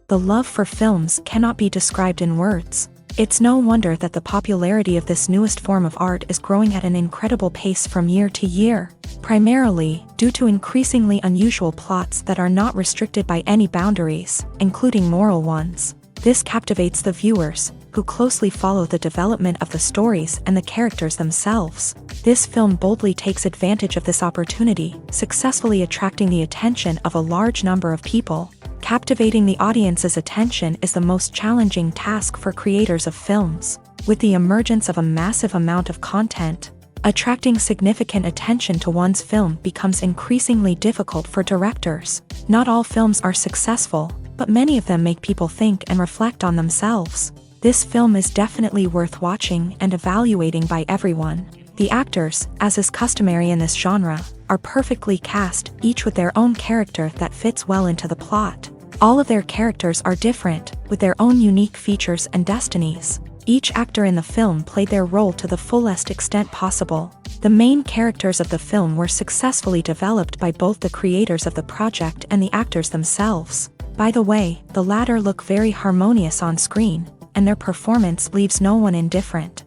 The love for films cannot be described in words. It's no wonder that the popularity of this newest form of art is growing at an incredible pace from year to year, primarily due to increasingly unusual plots that are not restricted by any boundaries, including moral ones. This captivates the viewers, who closely follow the development of the stories and the characters themselves. This film boldly takes advantage of this opportunity, successfully attracting the attention of a large number of people. Captivating the audience's attention is the most challenging task for creators of films. With the emergence of a massive amount of content, attracting significant attention to one's film becomes increasingly difficult for directors. Not all films are successful, but many of them make people think and reflect on themselves. This film is definitely worth watching and evaluating by everyone. The actors, as is customary in this genre, are perfectly cast, each with their own character that fits well into the plot. All of their characters are different, with their own unique features and destinies. Each actor in the film played their role to the fullest extent possible. The main characters of the film were successfully developed by both the creators of the project and the actors themselves. By the way, the latter look very harmonious on screen, and their performance leaves no one indifferent.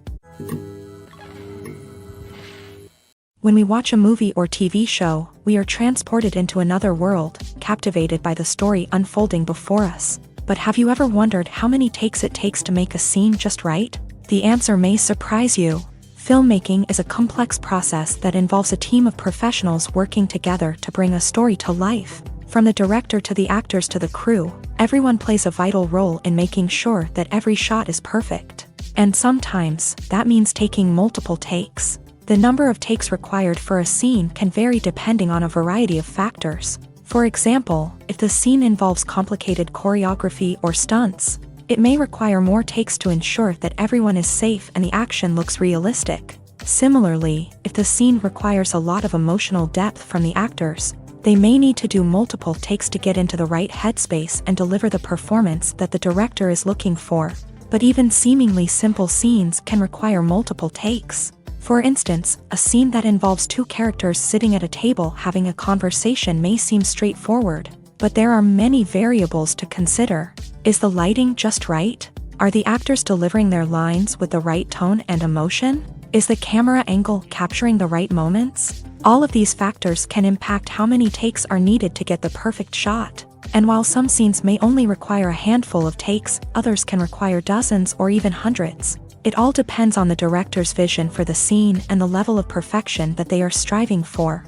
When we watch a movie or TV show, we are transported into another world, captivated by the story unfolding before us. But have you ever wondered how many takes it takes to make a scene just right? The answer may surprise you. Filmmaking is a complex process that involves a team of professionals working together to bring a story to life. From the director to the actors to the crew, everyone plays a vital role in making sure that every shot is perfect. And sometimes, that means taking multiple takes. The number of takes required for a scene can vary depending on a variety of factors. For example, if the scene involves complicated choreography or stunts, it may require more takes to ensure that everyone is safe and the action looks realistic. Similarly, if the scene requires a lot of emotional depth from the actors, they may need to do multiple takes to get into the right headspace and deliver the performance that the director is looking for. But even seemingly simple scenes can require multiple takes. For instance, a scene that involves two characters sitting at a table having a conversation may seem straightforward, but there are many variables to consider. Is the lighting just right? Are the actors delivering their lines with the right tone and emotion? Is the camera angle capturing the right moments? All of these factors can impact how many takes are needed to get the perfect shot. And while some scenes may only require a handful of takes, others can require dozens or even hundreds. It all depends on the director's vision for the scene and the level of perfection that they are striving for.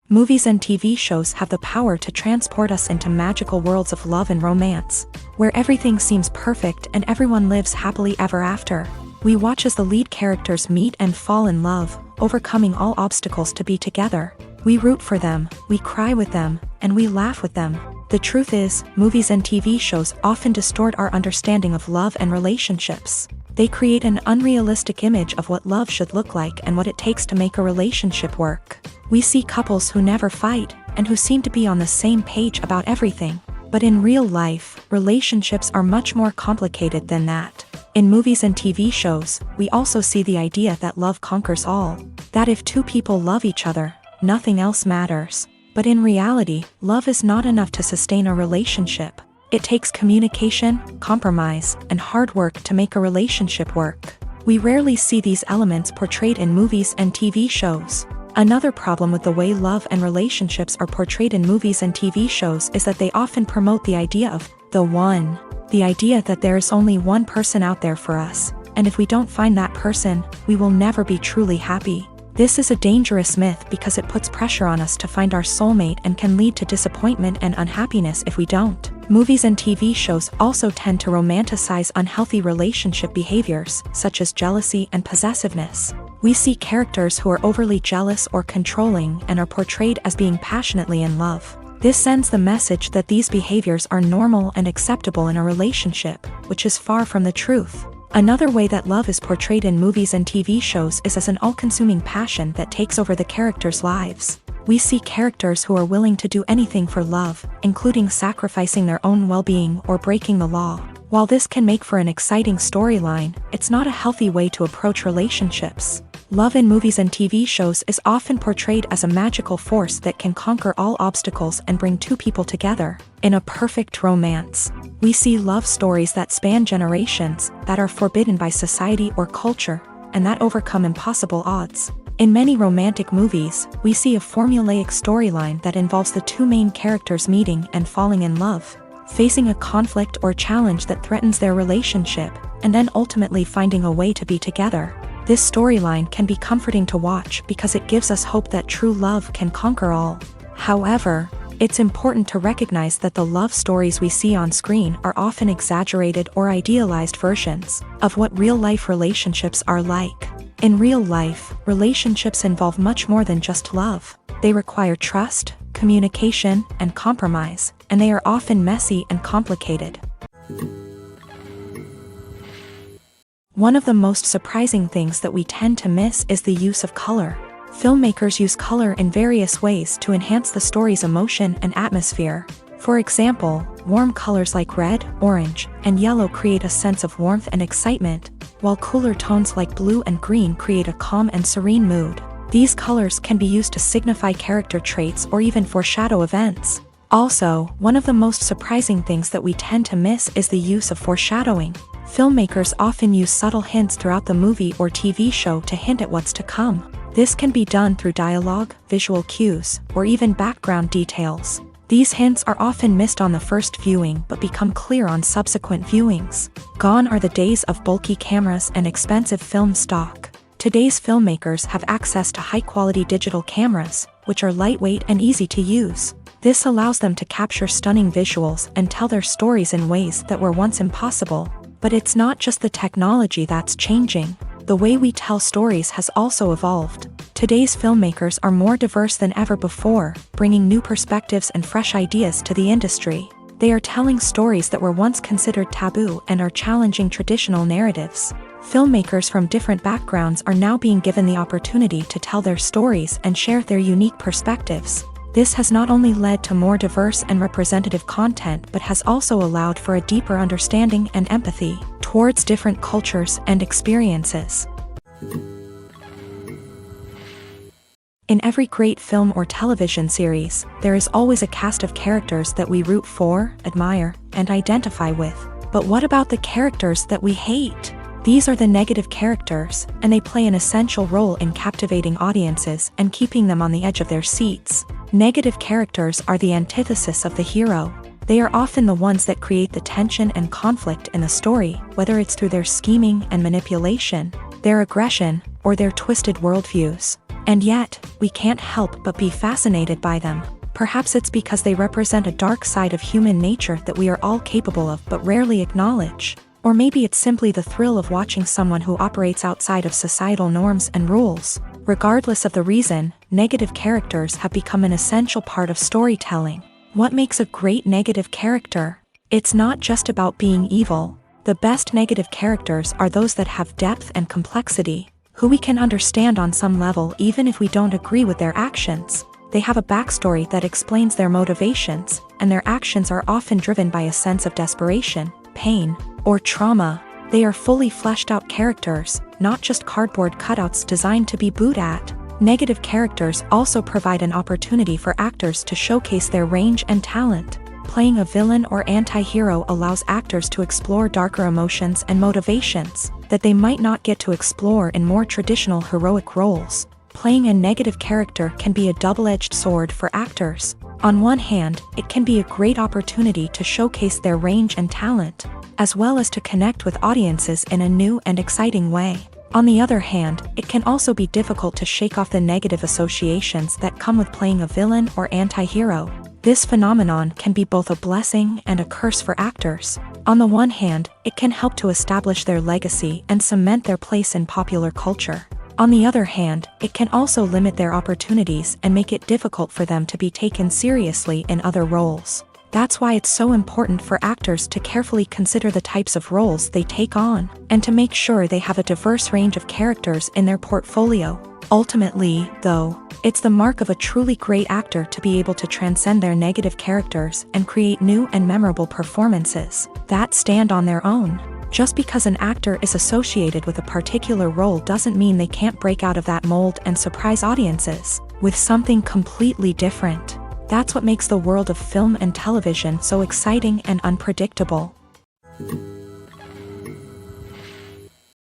Movies and TV shows have the power to transport us into magical worlds of love and romance, where everything seems perfect and everyone lives happily ever after. We watch as the lead characters meet and fall in love, overcoming all obstacles to be together. We root for them, we cry with them, and we laugh with them. The truth is, movies and TV shows often distort our understanding of love and relationships. They create an unrealistic image of what love should look like and what it takes to make a relationship work. We see couples who never fight, and who seem to be on the same page about everything. But in real life, relationships are much more complicated than that. In movies and TV shows, we also see the idea that love conquers all. That if two people love each other, nothing else matters. But in reality, love is not enough to sustain a relationship. It takes communication, compromise, and hard work to make a relationship work. We rarely see these elements portrayed in movies and TV shows. Another problem with the way love and relationships are portrayed in movies and TV shows is that they often promote the idea of the one. The idea that there is only one person out there for us, and if we don't find that person, we will never be truly happy. This is a dangerous myth because it puts pressure on us to find our soulmate and can lead to disappointment and unhappiness if we don't. Movies and TV shows also tend to romanticize unhealthy relationship behaviors, such as jealousy and possessiveness. We see characters who are overly jealous or controlling and are portrayed as being passionately in love. This sends the message that these behaviors are normal and acceptable in a relationship, which is far from the truth. Another way that love is portrayed in movies and TV shows is as an all-consuming passion that takes over the characters' lives. We see characters who are willing to do anything for love, including sacrificing their own well-being or breaking the law. While this can make for an exciting storyline, it's not a healthy way to approach relationships. Love in movies and TV shows is often portrayed as a magical force that can conquer all obstacles and bring two people together. In a perfect romance, we see love stories that span generations, that are forbidden by society or culture, and that overcome impossible odds. In many romantic movies, we see a formulaic storyline that involves the two main characters meeting and falling in love, facing a conflict or challenge that threatens their relationship, and then ultimately finding a way to be together. This storyline can be comforting to watch because it gives us hope that true love can conquer all. However, it's important to recognize that the love stories we see on screen are often exaggerated or idealized versions of what real-life relationships are like. In real life, relationships involve much more than just love. They require trust, communication, and compromise, and they are often messy and complicated. One of the most surprising things that we tend to miss is the use of color. Filmmakers use color in various ways to enhance the story's emotion and atmosphere. For example, warm colors like red, orange, and yellow create a sense of warmth and excitement, while cooler tones like blue and green create a calm and serene mood. These colors can be used to signify character traits or even foreshadow events. Also, one of the most surprising things that we tend to miss is the use of foreshadowing. Filmmakers often use subtle hints throughout the movie or TV show to hint at what's to come. This can be done through dialogue, visual cues, or even background details. These hints are often missed on the first viewing but become clear on subsequent viewings. Gone are the days of bulky cameras and expensive film stock. Today's filmmakers have access to high-quality digital cameras, which are lightweight and easy to use. This allows them to capture stunning visuals and tell their stories in ways that were once impossible. But it's not just the technology that's changing. The way we tell stories has also evolved. Today's filmmakers are more diverse than ever before, bringing new perspectives and fresh ideas to the industry. They are telling stories that were once considered taboo and are challenging traditional narratives. Filmmakers from different backgrounds are now being given the opportunity to tell their stories and share their unique perspectives. This has not only led to more diverse and representative content but has also allowed for a deeper understanding and empathy towards different cultures and experiences. In every great film or television series, there is always a cast of characters that we root for, admire, and identify with. But what about the characters that we hate? These are the negative characters, and they play an essential role in captivating audiences and keeping them on the edge of their seats. Negative characters are the antithesis of the hero. They are often the ones that create the tension and conflict in the story, whether it's through their scheming and manipulation, their aggression, or their twisted worldviews. And yet, we can't help but be fascinated by them. Perhaps it's because they represent a dark side of human nature that we are all capable of but rarely acknowledge. Or maybe it's simply the thrill of watching someone who operates outside of societal norms and rules. Regardless of the reason, negative characters have become an essential part of storytelling. What makes a great negative character? It's not just about being evil. The best negative characters are those that have depth and complexity, who we can understand on some level even if we don't agree with their actions. They have a backstory that explains their motivations, and their actions are often driven by a sense of desperation, pain, or trauma. They are fully fleshed out characters, not just cardboard cutouts designed to be booed at. Negative characters also provide an opportunity for actors to showcase their range and talent. Playing a villain or anti-hero allows actors to explore darker emotions and motivations that they might not get to explore in more traditional heroic roles. Playing a negative character can be a double-edged sword for actors. On one hand, it can be a great opportunity to showcase their range and talent, as well as to connect with audiences in a new and exciting way. On the other hand, it can also be difficult to shake off the negative associations that come with playing a villain or anti-hero. This phenomenon can be both a blessing and a curse for actors. On the one hand, it can help to establish their legacy and cement their place in popular culture. On the other hand, it can also limit their opportunities and make it difficult for them to be taken seriously in other roles. That's why it's so important for actors to carefully consider the types of roles they take on, and to make sure they have a diverse range of characters in their portfolio. Ultimately, though, it's the mark of a truly great actor to be able to transcend their negative characters and create new and memorable performances that stand on their own. Just because an actor is associated with a particular role doesn't mean they can't break out of that mold and surprise audiences with something completely different. That's what makes the world of film and television so exciting and unpredictable.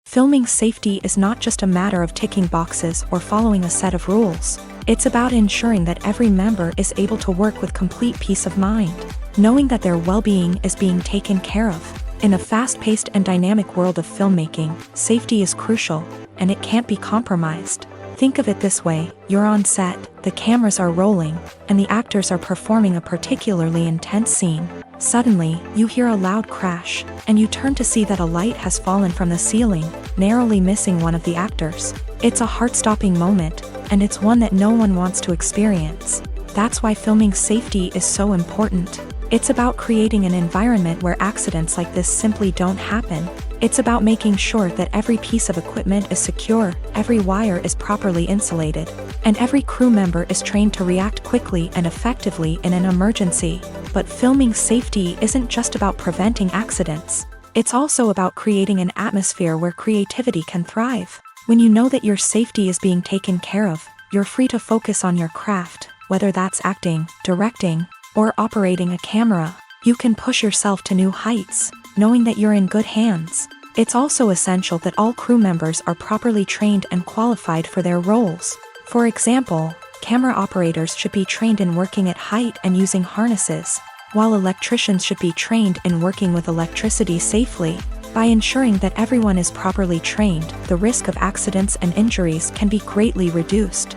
Filming safety is not just a matter of ticking boxes or following a set of rules. It's about ensuring that every member is able to work with complete peace of mind, knowing that their well-being is being taken care of. In a fast-paced and dynamic world of filmmaking, safety is crucial, and it can't be compromised. Think of it this way: you're on set, the cameras are rolling, and the actors are performing a particularly intense scene. Suddenly, you hear a loud crash, and you turn to see that a light has fallen from the ceiling, narrowly missing one of the actors. It's a heart-stopping moment, and it's one that no one wants to experience. That's why filming safety is so important. It's about creating an environment where accidents like this simply don't happen. It's about making sure that every piece of equipment is secure, every wire is properly insulated, and every crew member is trained to react quickly and effectively in an emergency. But filming safety isn't just about preventing accidents. It's also about creating an atmosphere where creativity can thrive. When you know that your safety is being taken care of, you're free to focus on your craft, whether that's acting, directing, or operating a camera. You can push yourself to new heights, knowing that you're in good hands. It's also essential that all crew members are properly trained and qualified for their roles. For example, camera operators should be trained in working at height and using harnesses, while electricians should be trained in working with electricity safely. By ensuring that everyone is properly trained, the risk of accidents and injuries can be greatly reduced.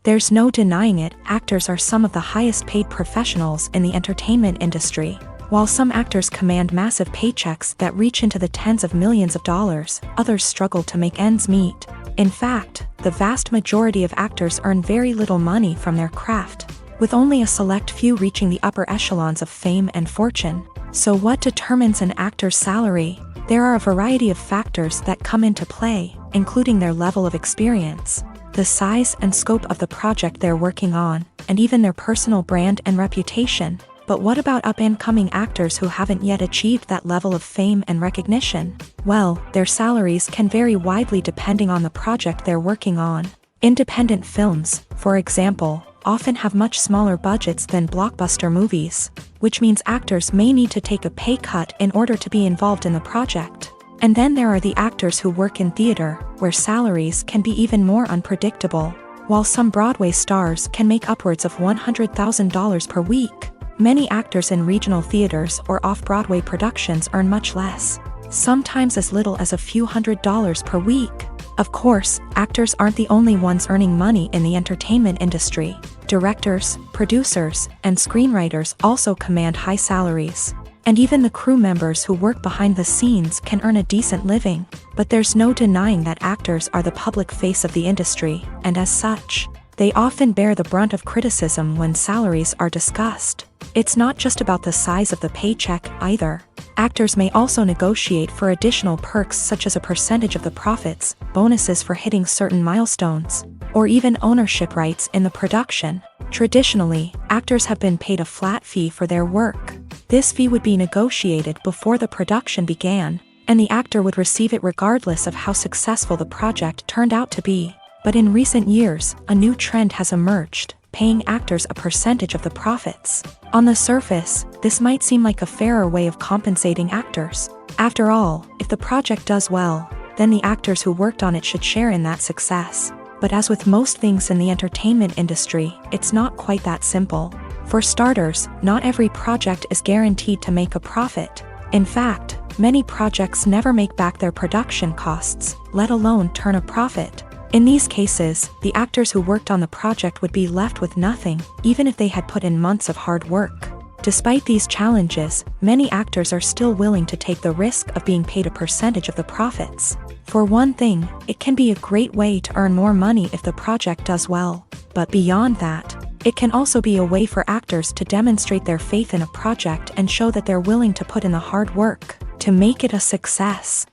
There's no denying it, actors are some of the highest paid professionals in the entertainment industry. While some actors command massive paychecks that reach into the tens of millions of dollars, others struggle to make ends meet. In fact, the vast majority of actors earn very little money from their craft, with only a select few reaching the upper echelons of fame and fortune. So what determines an actor's salary? There are a variety of factors that come into play, including their level of experience, the size and scope of the project they're working on, and even their personal brand and reputation. But what about up-and-coming actors who haven't yet achieved that level of fame and recognition? Well, their salaries can vary widely depending on the project they're working on. Independent films, for example, often have much smaller budgets than blockbuster movies, which means actors may need to take a pay cut in order to be involved in the project. And then there are the actors who work in theater, where salaries can be even more unpredictable. While some Broadway stars can make upwards of $100,000 per week, many actors in regional theaters or off-Broadway productions earn much less, sometimes as little as a few $100s per week. Of course, actors aren't the only ones earning money in the entertainment industry. Directors, producers, and screenwriters also command high salaries. And even the crew members who work behind the scenes can earn a decent living. But there's no denying that actors are the public face of the industry, and as such, they often bear the brunt of criticism when salaries are discussed. It's not just about the size of the paycheck, either. Actors may also negotiate for additional perks such as a percentage of the profits, bonuses for hitting certain milestones, or even ownership rights in the production. Traditionally, actors have been paid a flat fee for their work. This fee would be negotiated before the production began, and the actor would receive it regardless of how successful the project turned out to be. But in recent years, a new trend has emerged, paying actors a percentage of the profits. On the surface, this might seem like a fairer way of compensating actors. After all, if the project does well, then the actors who worked on it should share in that success. But as with most things in the entertainment industry, it's not quite that simple. For starters, not every project is guaranteed to make a profit. In fact, many projects never make back their production costs, let alone turn a profit. In these cases, the actors who worked on the project would be left with nothing, even if they had put in months of hard work. Despite these challenges, many actors are still willing to take the risk of being paid a percentage of the profits. For one thing, it can be a great way to earn more money if the project does well. But beyond that, it can also be a way for actors to demonstrate their faith in a project and show that they're willing to put in the hard work to make it a success.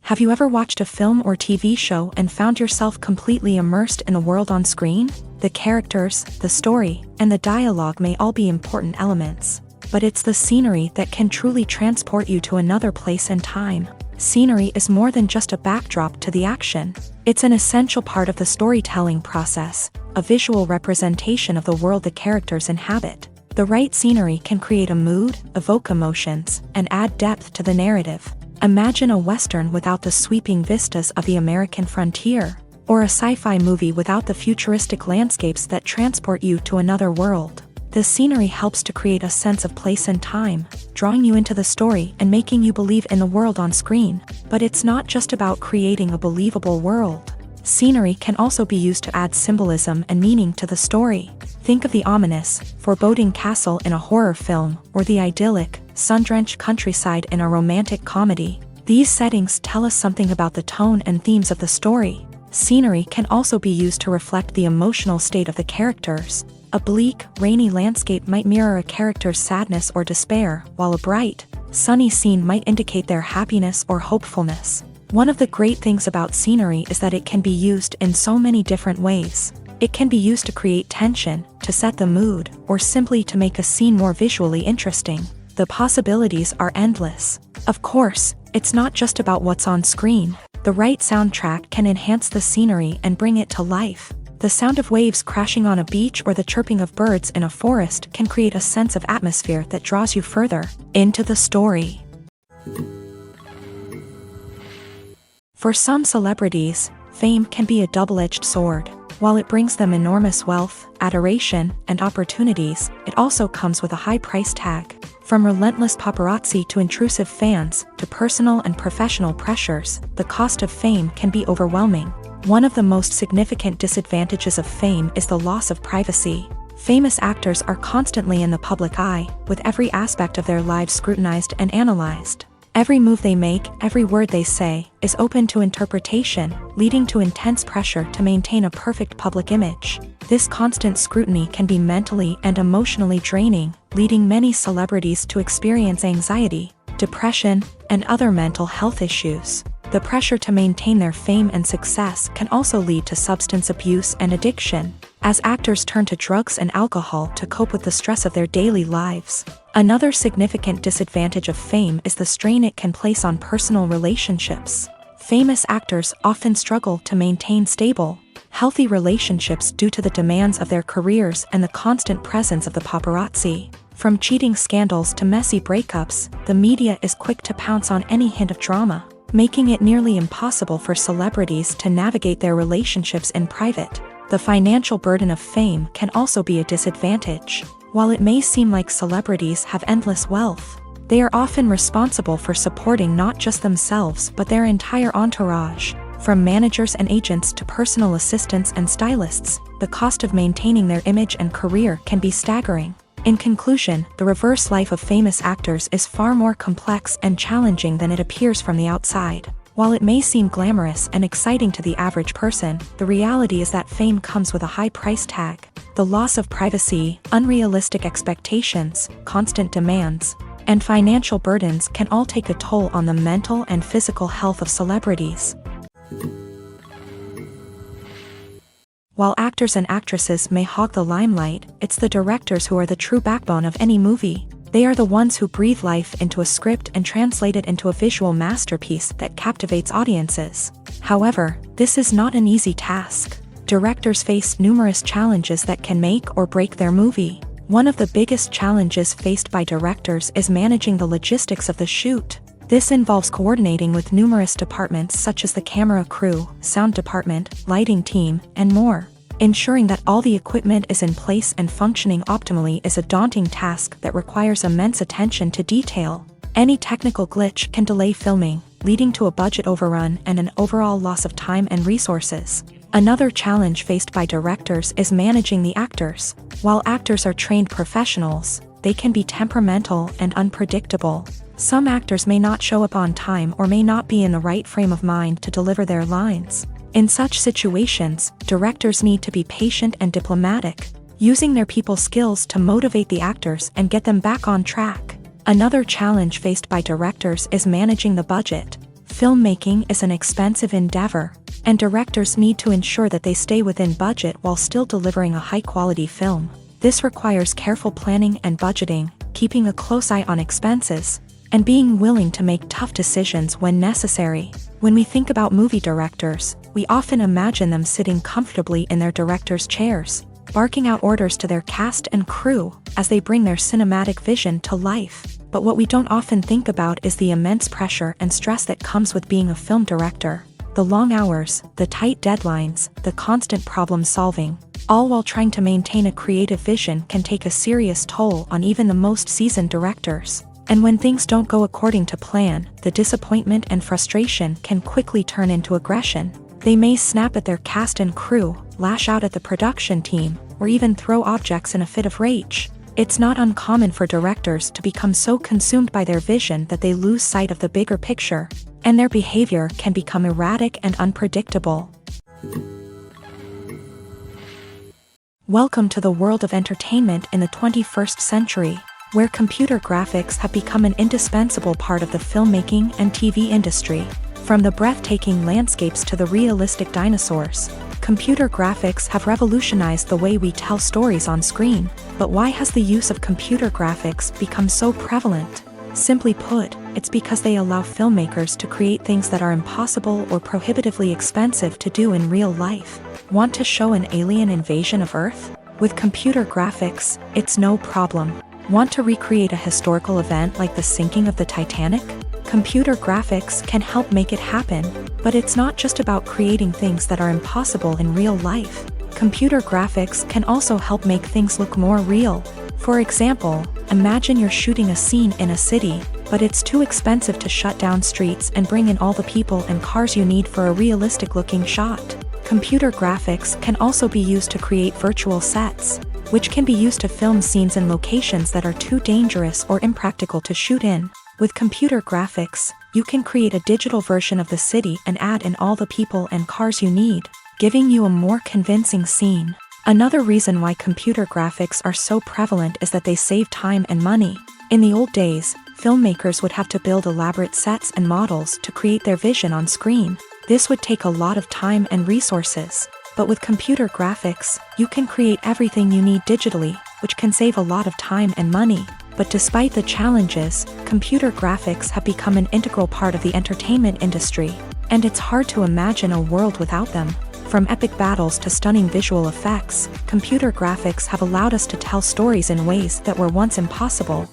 Have you ever watched a film or TV show and found yourself completely immersed in the world on screen? The characters, the story, and the dialogue may all be important elements. But it's the scenery that can truly transport you to another place and time. Scenery is more than just a backdrop to the action. It's an essential part of the storytelling process, a visual representation of the world the characters inhabit. The right scenery can create a mood, evoke emotions, and add depth to the narrative. Imagine a Western without the sweeping vistas of the American frontier, or a sci-fi movie without the futuristic landscapes that transport you to another world. The scenery helps to create a sense of place and time, drawing you into the story and making you believe in the world on screen. But it's not just about creating a believable world. Scenery can also be used to add symbolism and meaning to the story. Think of the ominous, foreboding castle in a horror film, or the idyllic, sun-drenched countryside in a romantic comedy. These settings tell us something about the tone and themes of the story. Scenery can also be used to reflect the emotional state of the characters. A bleak, rainy landscape might mirror a character's sadness or despair, while a bright, sunny scene might indicate their happiness or hopefulness. One of the great things about scenery is that it can be used in so many different ways. It can be used to create tension, to set the mood, or simply to make a scene more visually interesting. The possibilities are endless. Of course, it's not just about what's on screen. The right soundtrack can enhance the scenery and bring it to life. The sound of waves crashing on a beach or the chirping of birds in a forest can create a sense of atmosphere that draws you further into the story. For some celebrities, fame can be a double-edged sword. While it brings them enormous wealth, adoration, and opportunities, it also comes with a high price tag. From relentless paparazzi to intrusive fans, to personal and professional pressures, the cost of fame can be overwhelming. One of the most significant disadvantages of fame is the loss of privacy. Famous actors are constantly in the public eye, with every aspect of their lives scrutinized and analyzed. Every move they make, every word they say, is open to interpretation, leading to intense pressure to maintain a perfect public image. This constant scrutiny can be mentally and emotionally draining, leading many celebrities to experience anxiety, depression, and other mental health issues. The pressure to maintain their fame and success can also lead to substance abuse and addiction, as actors turn to drugs and alcohol to cope with the stress of their daily lives. Another significant disadvantage of fame is the strain it can place on personal relationships. Famous actors often struggle to maintain stable, healthy relationships due to the demands of their careers and the constant presence of the paparazzi. From cheating scandals to messy breakups, the media is quick to pounce on any hint of drama, making it nearly impossible for celebrities to navigate their relationships in private. The financial burden of fame can also be a disadvantage. While it may seem like celebrities have endless wealth, they are often responsible for supporting not just themselves but their entire entourage. From managers and agents to personal assistants and stylists, the cost of maintaining their image and career can be staggering. In conclusion, the reverse life of famous actors is far more complex and challenging than it appears from the outside. While it may seem glamorous and exciting to the average person, the reality is that fame comes with a high price tag. The loss of privacy, unrealistic expectations, constant demands, and financial burdens can all take a toll on the mental and physical health of celebrities. While actors and actresses may hog the limelight, it's the directors who are the true backbone of any movie. They are the ones who breathe life into a script and translate it into a visual masterpiece that captivates audiences. However, this is not an easy task. Directors face numerous challenges that can make or break their movie. One of the biggest challenges faced by directors is managing the logistics of the shoot. This involves coordinating with numerous departments such as the camera crew, sound department, lighting team, and more. Ensuring that all the equipment is in place and functioning optimally is a daunting task that requires immense attention to detail. Any technical glitch can delay filming, leading to a budget overrun and an overall loss of time and resources. Another challenge faced by directors is managing the actors. While actors are trained professionals, they can be temperamental and unpredictable. Some actors may not show up on time or may not be in the right frame of mind to deliver their lines. In such situations, directors need to be patient and diplomatic, using their people skills to motivate the actors and get them back on track. Another challenge faced by directors is managing the budget. Filmmaking is an expensive endeavor, and directors need to ensure that they stay within budget while still delivering a high-quality film. This requires careful planning and budgeting, keeping a close eye on expenses, and being willing to make tough decisions when necessary. When we think about movie directors, we often imagine them sitting comfortably in their director's chairs, barking out orders to their cast and crew as they bring their cinematic vision to life. But what we don't often think about is the immense pressure and stress that comes with being a film director. The long hours, the tight deadlines, the constant problem solving, all while trying to maintain a creative vision can take a serious toll on even the most seasoned directors. And when things don't go according to plan, the disappointment and frustration can quickly turn into aggression. They may snap at their cast and crew, lash out at the production team, or even throw objects in a fit of rage. It's not uncommon for directors to become so consumed by their vision that they lose sight of the bigger picture, and their behavior can become erratic and unpredictable. Welcome to the world of entertainment in the 21st century, where computer graphics have become an indispensable part of the filmmaking and TV industry. From the breathtaking landscapes to the realistic dinosaurs, computer graphics have revolutionized the way we tell stories on screen. But why has the use of computer graphics become so prevalent? Simply put, it's because they allow filmmakers to create things that are impossible or prohibitively expensive to do in real life. Want to show an alien invasion of Earth? With computer graphics, it's no problem. Want to recreate a historical event like the sinking of the Titanic? Computer graphics can help make it happen, but it's not just about creating things that are impossible in real life. Computer graphics can also help make things look more real. For example, imagine you're shooting a scene in a city, but it's too expensive to shut down streets and bring in all the people and cars you need for a realistic-looking shot. Computer graphics can also be used to create virtual sets, which can be used to film scenes in locations that are too dangerous or impractical to shoot in. With computer graphics, you can create a digital version of the city and add in all the people and cars you need, giving you a more convincing scene. Another reason why computer graphics are so prevalent is that they save time and money. In the old days, filmmakers would have to build elaborate sets and models to create their vision on screen. This would take a lot of time and resources. But with computer graphics, you can create everything you need digitally, which can save a lot of time and money. But despite the challenges, computer graphics have become an integral part of the entertainment industry, and it's hard to imagine a world without them. From epic battles to stunning visual effects, computer graphics have allowed us to tell stories in ways that were once impossible.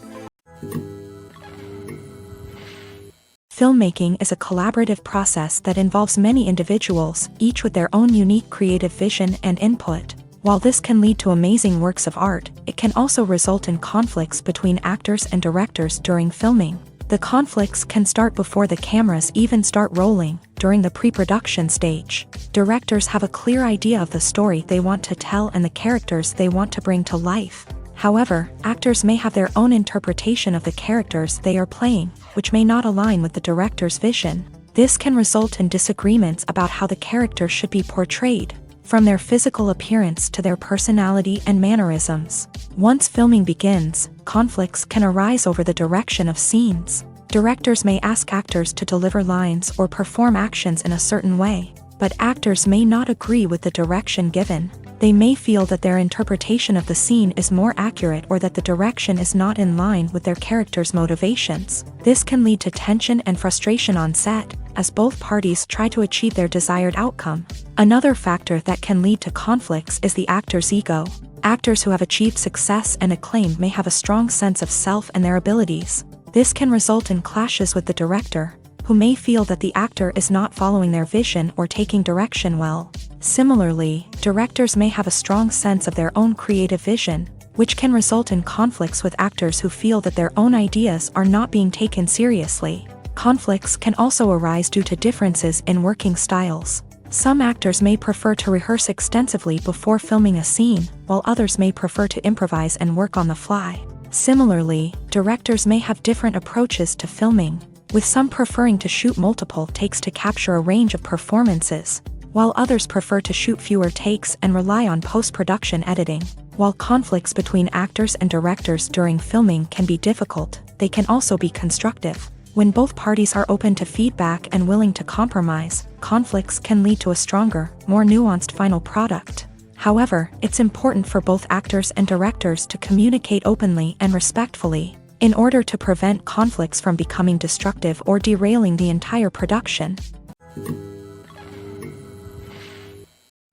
Filmmaking is a collaborative process that involves many individuals, each with their own unique creative vision and input. While this can lead to amazing works of art, it can also result in conflicts between actors and directors during filming. The conflicts can start before the cameras even start rolling, during the pre-production stage. Directors have a clear idea of the story they want to tell and the characters they want to bring to life. However, actors may have their own interpretation of the characters they are playing, which may not align with the director's vision. This can result in disagreements about how the character should be portrayed, from their physical appearance to their personality and mannerisms. Once filming begins, conflicts can arise over the direction of scenes. Directors may ask actors to deliver lines or perform actions in a certain way, but actors may not agree with the direction given. They may feel that their interpretation of the scene is more accurate or that the direction is not in line with their character's motivations. This can lead to tension and frustration on set, as both parties try to achieve their desired outcome. Another factor that can lead to conflicts is the actor's ego. Actors who have achieved success and acclaim may have a strong sense of self and their abilities. This can result in clashes with the director, who may feel that the actor is not following their vision or taking direction well. Similarly, directors may have a strong sense of their own creative vision, which can result in conflicts with actors who feel that their own ideas are not being taken seriously. Conflicts can also arise due to differences in working styles. Some actors may prefer to rehearse extensively before filming a scene, while others may prefer to improvise and work on the fly. Similarly, directors may have different approaches to filming, with some preferring to shoot multiple takes to capture a range of performances, while others prefer to shoot fewer takes and rely on post-production editing. While conflicts between actors and directors during filming can be difficult, they can also be constructive. When both parties are open to feedback and willing to compromise, conflicts can lead to a stronger, more nuanced final product. However, it's important for both actors and directors to communicate openly and respectfully, in order to prevent conflicts from becoming destructive or derailing the entire production.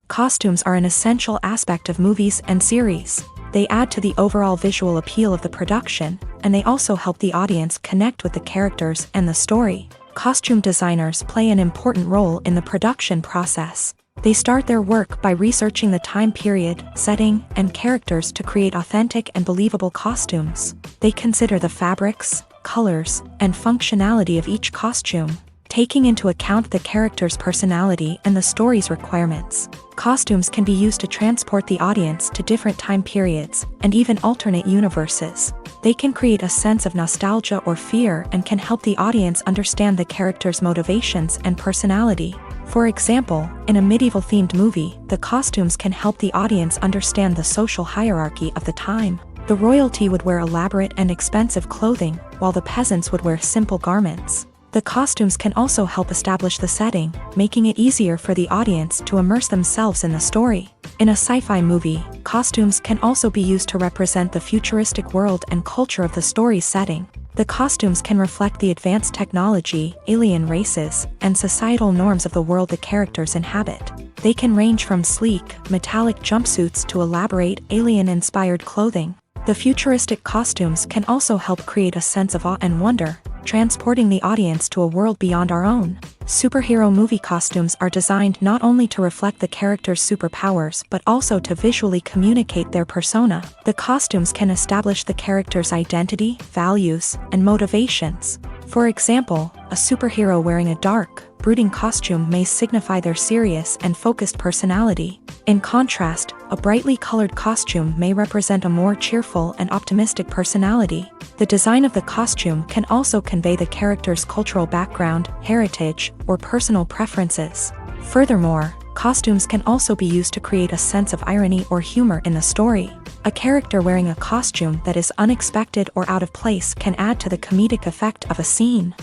Costumes are an essential aspect of movies and series. They add to the overall visual appeal of the production, and they also help the audience connect with the characters and the story. Costume designers play an important role in the production process. They start their work by researching the time period, setting, and characters to create authentic and believable costumes. They consider the fabrics, colors, and functionality of each costume, taking into account the character's personality and the story's requirements. Costumes can be used to transport the audience to different time periods and even alternate universes. They can create a sense of nostalgia or fear and can help the audience understand the character's motivations and personality. For example, in a medieval-themed movie, the costumes can help the audience understand the social hierarchy of the time. The royalty would wear elaborate and expensive clothing, while the peasants would wear simple garments. The costumes can also help establish the setting, making it easier for the audience to immerse themselves in the story. In a sci-fi movie, costumes can also be used to represent the futuristic world and culture of the story's setting. The costumes can reflect the advanced technology, alien races, and societal norms of the world the characters inhabit. They can range from sleek, metallic jumpsuits to elaborate, alien-inspired clothing. The futuristic costumes can also help create a sense of awe and wonder, transporting the audience to a world beyond our own. Superhero movie costumes are designed not only to reflect the character's superpowers but also to visually communicate their persona. The costumes can establish the character's identity, values, and motivations. For example, a superhero wearing a dark, brooding costume may signify their serious and focused personality. In contrast, a brightly colored costume may represent a more cheerful and optimistic personality. The design of the costume can also convey the character's cultural background, heritage, or personal preferences. Furthermore, costumes can also be used to create a sense of irony or humor in the story. A character wearing a costume that is unexpected or out of place can add to the comedic effect of a scene.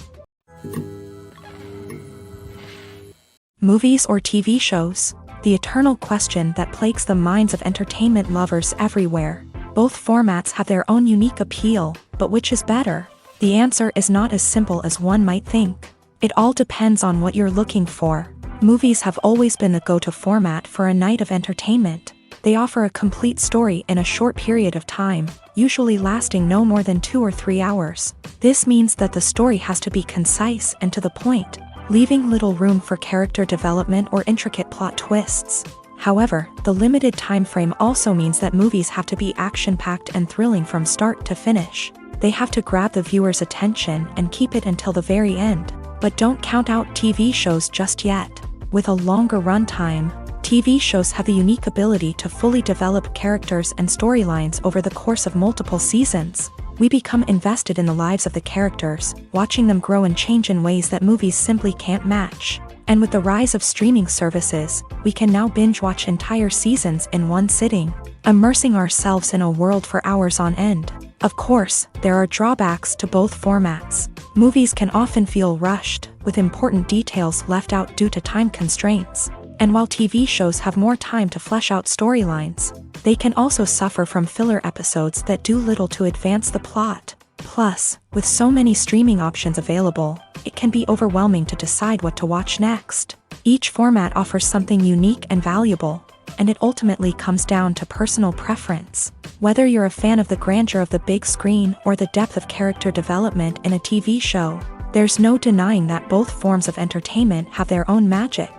Movies or TV shows? The eternal question that plagues the minds of entertainment lovers everywhere. Both formats have their own unique appeal, but which is better? The answer is not as simple as one might think. It all depends on what you're looking for. Movies have always been the go-to format for a night of entertainment. They offer a complete story in a short period of time, usually lasting no more than 2 or 3 hours. This means that the story has to be concise and to the point, leaving little room for character development or intricate plot twists. However, the limited time frame also means that movies have to be action-packed and thrilling from start to finish. They have to grab the viewer's attention and keep it until the very end. But don't count out TV shows just yet. With a longer runtime, TV shows have the unique ability to fully develop characters and storylines over the course of multiple seasons. We become invested in the lives of the characters, watching them grow and change in ways that movies simply can't match. And with the rise of streaming services, we can now binge-watch entire seasons in one sitting, immersing ourselves in a world for hours on end. Of course, there are drawbacks to both formats. Movies can often feel rushed, with important details left out due to time constraints. And while TV shows have more time to flesh out storylines, they can also suffer from filler episodes that do little to advance the plot. Plus, with so many streaming options available, it can be overwhelming to decide what to watch next. Each format offers something unique and valuable, and it ultimately comes down to personal preference. Whether you're a fan of the grandeur of the big screen or the depth of character development in a TV show, there's no denying that both forms of entertainment have their own magic.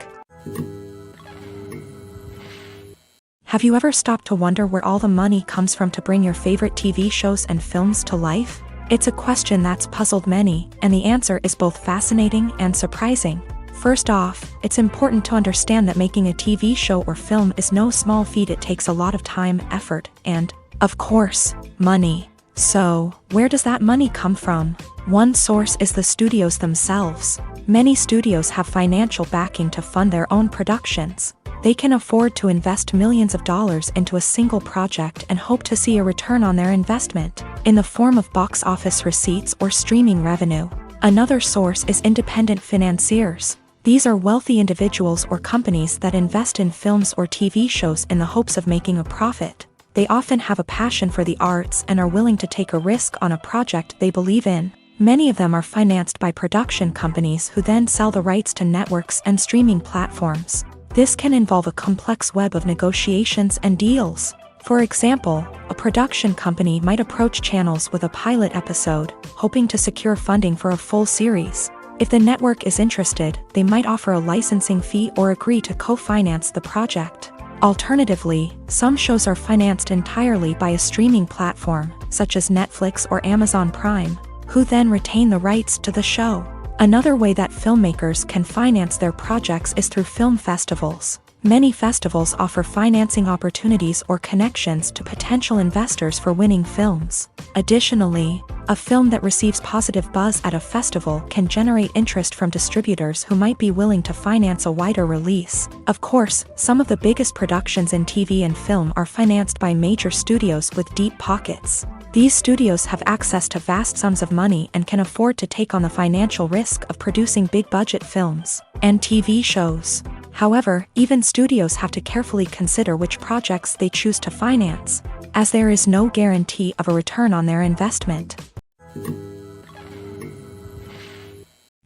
Have you ever stopped to wonder where all the money comes from to bring your favorite TV shows and films to life? It's a question that's puzzled many, and the answer is both fascinating and surprising. First off, it's important to understand that making a TV show or film is no small feat. It takes a lot of time, effort, and, of course, money. So, where does that money come from? One source is the studios themselves. Many studios have financial backing to fund their own productions. They can afford to invest millions of dollars into a single project and hope to see a return on their investment, in the form of box office receipts or streaming revenue. Another source is independent financiers. These are wealthy individuals or companies that invest in films or TV shows in the hopes of making a profit. They often have a passion for the arts and are willing to take a risk on a project they believe in. Many of them are financed by production companies who then sell the rights to networks and streaming platforms. This can involve a complex web of negotiations and deals. For example, a production company might approach channels with a pilot episode, hoping to secure funding for a full series. If the network is interested, they might offer a licensing fee or agree to co-finance the project. Alternatively, some shows are financed entirely by a streaming platform, such as Netflix or Amazon Prime, who then retain the rights to the show. Another way that filmmakers can finance their projects is through film festivals. Many festivals offer financing opportunities or connections to potential investors for winning films. Additionally, a film that receives positive buzz at a festival can generate interest from distributors who might be willing to finance a wider release. Of course, some of the biggest productions in TV and film are financed by major studios with deep pockets. These studios have access to vast sums of money and can afford to take on the financial risk of producing big-budget films and TV shows. However, even studios have to carefully consider which projects they choose to finance, as there is no guarantee of a return on their investment.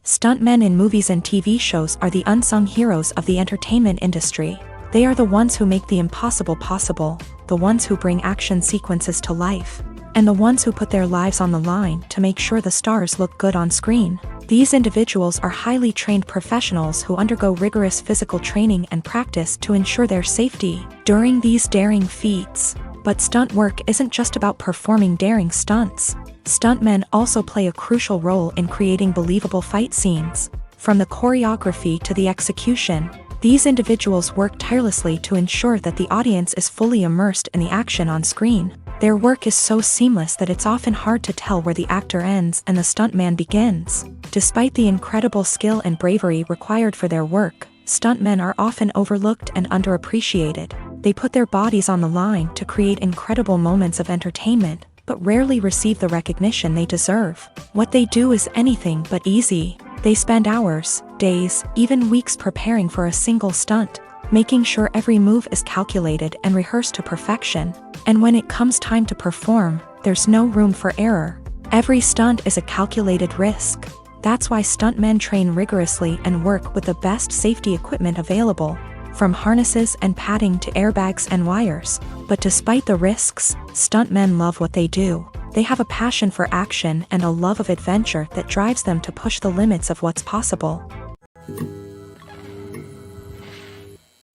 Stuntmen in movies and TV shows are the unsung heroes of the entertainment industry. They are the ones who make the impossible possible, the ones who bring action sequences to life, and the ones who put their lives on the line to make sure the stars look good on screen. These individuals are highly trained professionals who undergo rigorous physical training and practice to ensure their safety during these daring feats. But stunt work isn't just about performing daring stunts. Stuntmen also play a crucial role in creating believable fight scenes. From the choreography to the execution, these individuals work tirelessly to ensure that the audience is fully immersed in the action on screen. Their work is so seamless that it's often hard to tell where the actor ends and the stuntman begins. Despite the incredible skill and bravery required for their work, stuntmen are often overlooked and underappreciated. They put their bodies on the line to create incredible moments of entertainment, but rarely receive the recognition they deserve. What they do is anything but easy. They spend hours, days, even weeks preparing for a single stunt, making sure every move is calculated and rehearsed to perfection. And when it comes time to perform, there's no room for error. Every stunt is a calculated risk. That's why stuntmen train rigorously and work with the best safety equipment available, from harnesses and padding to airbags and wires. But despite the risks, stuntmen love what they do. They have a passion for action and a love of adventure that drives them to push the limits of what's possible.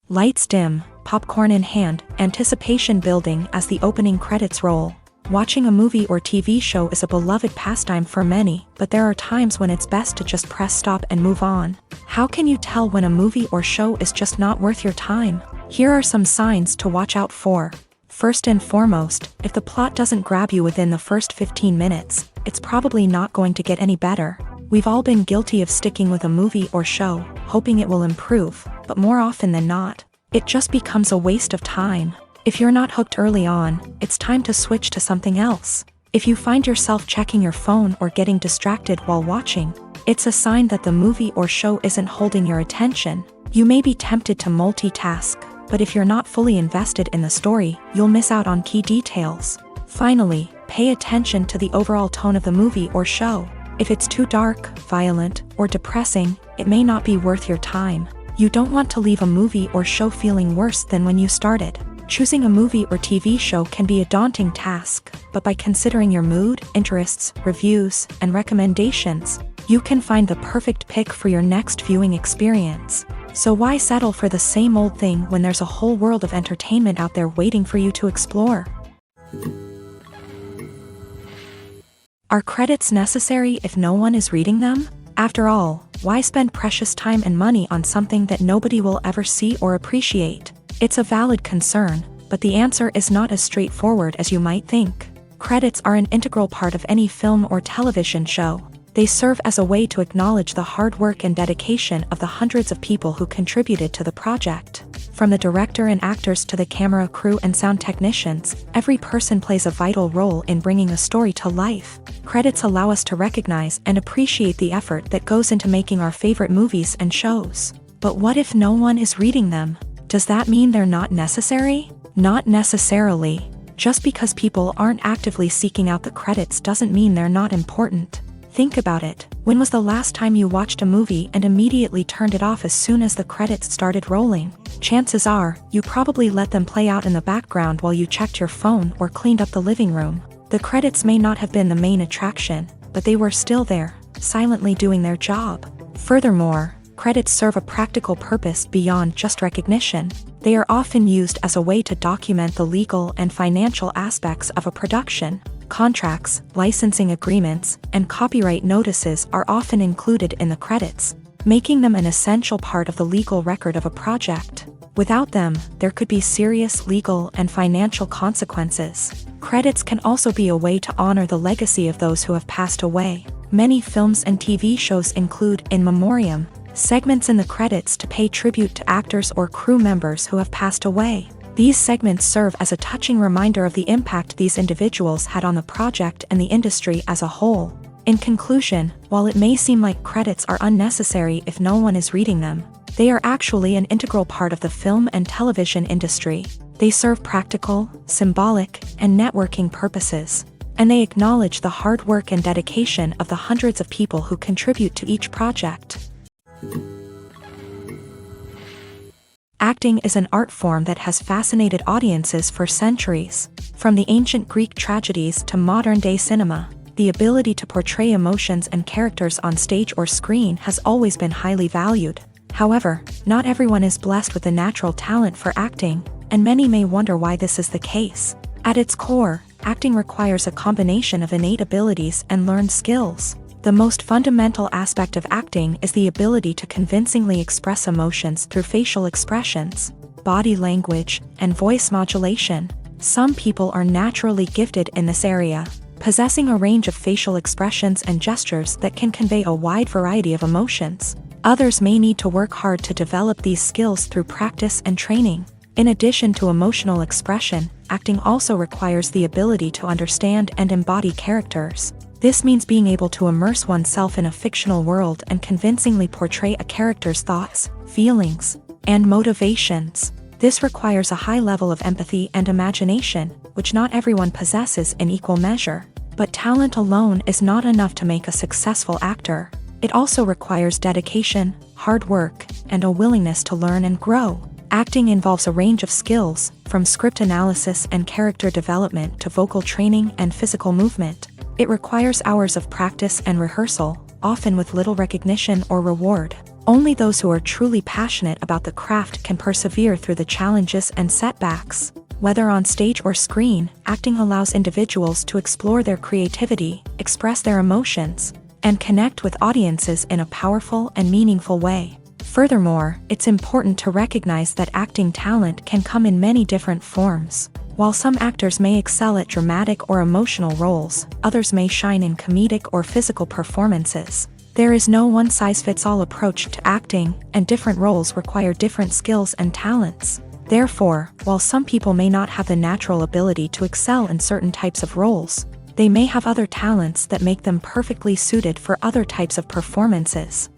Lights dim, popcorn in hand, anticipation building as the opening credits roll. Watching a movie or TV show is a beloved pastime for many, but there are times when it's best to just press stop and move on. How can you tell when a movie or show is just not worth your time? Here are some signs to watch out for. First and foremost, if the plot doesn't grab you within the first 15 minutes, it's probably not going to get any better. We've all been guilty of sticking with a movie or show, hoping it will improve, but more often than not, it just becomes a waste of time. If you're not hooked early on, it's time to switch to something else. If you find yourself checking your phone or getting distracted while watching, it's a sign that the movie or show isn't holding your attention. You may be tempted to multitask, but if you're not fully invested in the story, you'll miss out on key details. Finally, pay attention to the overall tone of the movie or show. If it's too dark, violent, or depressing, it may not be worth your time. You don't want to leave a movie or show feeling worse than when you started. Choosing a movie or TV show can be a daunting task, but by considering your mood, interests, reviews, and recommendations, you can find the perfect pick for your next viewing experience. So why settle for the same old thing when there's a whole world of entertainment out there waiting for you to explore? Are credits necessary if no one is reading them? After all, why spend precious time and money on something that nobody will ever see or appreciate? It's a valid concern, but the answer is not as straightforward as you might think. Credits are an integral part of any film or television show. They serve as a way to acknowledge the hard work and dedication of the hundreds of people who contributed to the project. From the director and actors to the camera crew and sound technicians, every person plays a vital role in bringing a story to life. Credits allow us to recognize and appreciate the effort that goes into making our favorite movies and shows. But what if no one is reading them? Does that mean they're not necessary? Not necessarily. Just because people aren't actively seeking out the credits doesn't mean they're not important. Think about it. When was the last time you watched a movie and immediately turned it off as soon as the credits started rolling? Chances are, you probably let them play out in the background while you checked your phone or cleaned up the living room. The credits may not have been the main attraction, but they were still there, silently doing their job. Furthermore, credits serve a practical purpose beyond just recognition. They are often used as a way to document the legal and financial aspects of a production. Contracts, licensing agreements, and copyright notices are often included in the credits, making them an essential part of the legal record of a project. Without them, there could be serious legal and financial consequences. Credits can also be a way to honor the legacy of those who have passed away. Many films and TV shows include in memoriam segments in the credits to pay tribute to actors or crew members who have passed away. These segments serve as a touching reminder of the impact these individuals had on the project and the industry as a whole. In conclusion, while it may seem like credits are unnecessary if no one is reading them, they are actually an integral part of the film and television industry. They serve practical, symbolic, and networking purposes, and they acknowledge the hard work and dedication of the hundreds of people who contribute to each project. Acting is an art form that has fascinated audiences for centuries. From the ancient Greek tragedies to modern-day cinema, the ability to portray emotions and characters on stage or screen has always been highly valued. However, not everyone is blessed with the natural talent for acting, and many may wonder why this is the case. At its core, acting requires a combination of innate abilities and learned skills. The most fundamental aspect of acting is the ability to convincingly express emotions through facial expressions, body language, and voice modulation. Some people are naturally gifted in this area, possessing a range of facial expressions and gestures that can convey a wide variety of emotions. Others may need to work hard to develop these skills through practice and training. In addition to emotional expression, acting also requires the ability to understand and embody characters. This means being able to immerse oneself in a fictional world and convincingly portray a character's thoughts, feelings, and motivations. This requires a high level of empathy and imagination, which not everyone possesses in equal measure. But talent alone is not enough to make a successful actor. It also requires dedication, hard work, and a willingness to learn and grow. Acting involves a range of skills, from script analysis and character development to vocal training and physical movement. It requires hours of practice and rehearsal, often with little recognition or reward. Only those who are truly passionate about the craft can persevere through the challenges and setbacks. Whether on stage or screen, acting allows individuals to explore their creativity, express their emotions, and connect with audiences in a powerful and meaningful way. Furthermore, it's important to recognize that acting talent can come in many different forms. While some actors may excel at dramatic or emotional roles, others may shine in comedic or physical performances. There is no one-size-fits-all approach to acting, and different roles require different skills and talents. Therefore, while some people may not have the natural ability to excel in certain types of roles, they may have other talents that make them perfectly suited for other types of performances.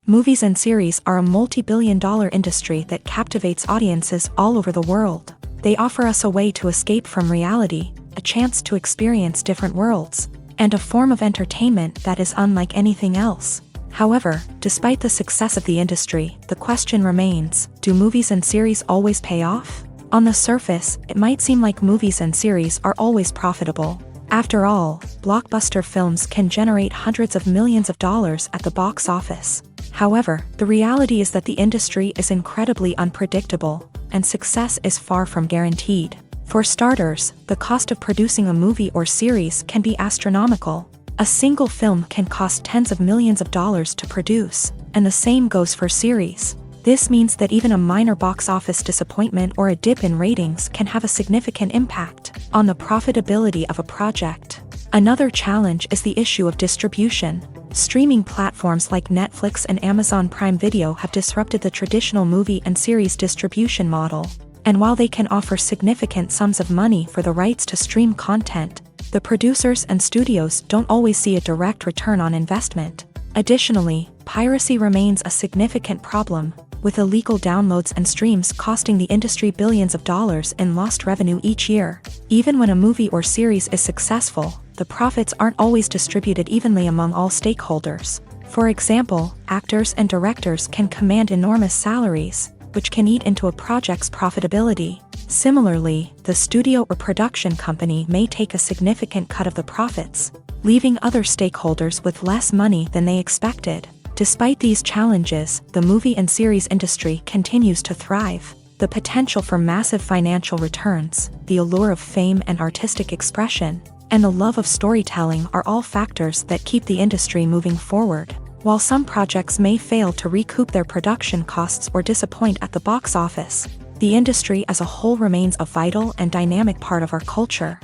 Movies and series are a multi-billion-dollar industry that captivates audiences all over the world. They offer us a way to escape from reality, a chance to experience different worlds, and a form of entertainment that is unlike anything else. However, despite the success of the industry, the question remains, do movies and series always pay off? On the surface, it might seem like movies and series are always profitable. After all, blockbuster films can generate hundreds of millions of dollars at the box office. However, the reality is that the industry is incredibly unpredictable, and success is far from guaranteed. For starters, the cost of producing a movie or series can be astronomical. A single film can cost tens of millions of dollars to produce, and the same goes for series. This means that even a minor box office disappointment or a dip in ratings can have a significant impact on the profitability of a project. Another challenge is the issue of distribution. Streaming platforms like Netflix and Amazon Prime Video have disrupted the traditional movie and series distribution model. And while they can offer significant sums of money for the rights to stream content, the producers and studios don't always see a direct return on investment. Additionally, piracy remains a significant problem, with illegal downloads and streams costing the industry billions of dollars in lost revenue each year. Even when a movie or series is successful, the profits aren't always distributed evenly among all stakeholders. For example, actors and directors can command enormous salaries, which can eat into a project's profitability. Similarly, the studio or production company may take a significant cut of the profits, leaving other stakeholders with less money than they expected. Despite these challenges, the movie and series industry continues to thrive. The potential for massive financial returns, the allure of fame and artistic expression, and the love of storytelling are all factors that keep the industry moving forward. While some projects may fail to recoup their production costs or disappoint at the box office, the industry as a whole remains a vital and dynamic part of our culture.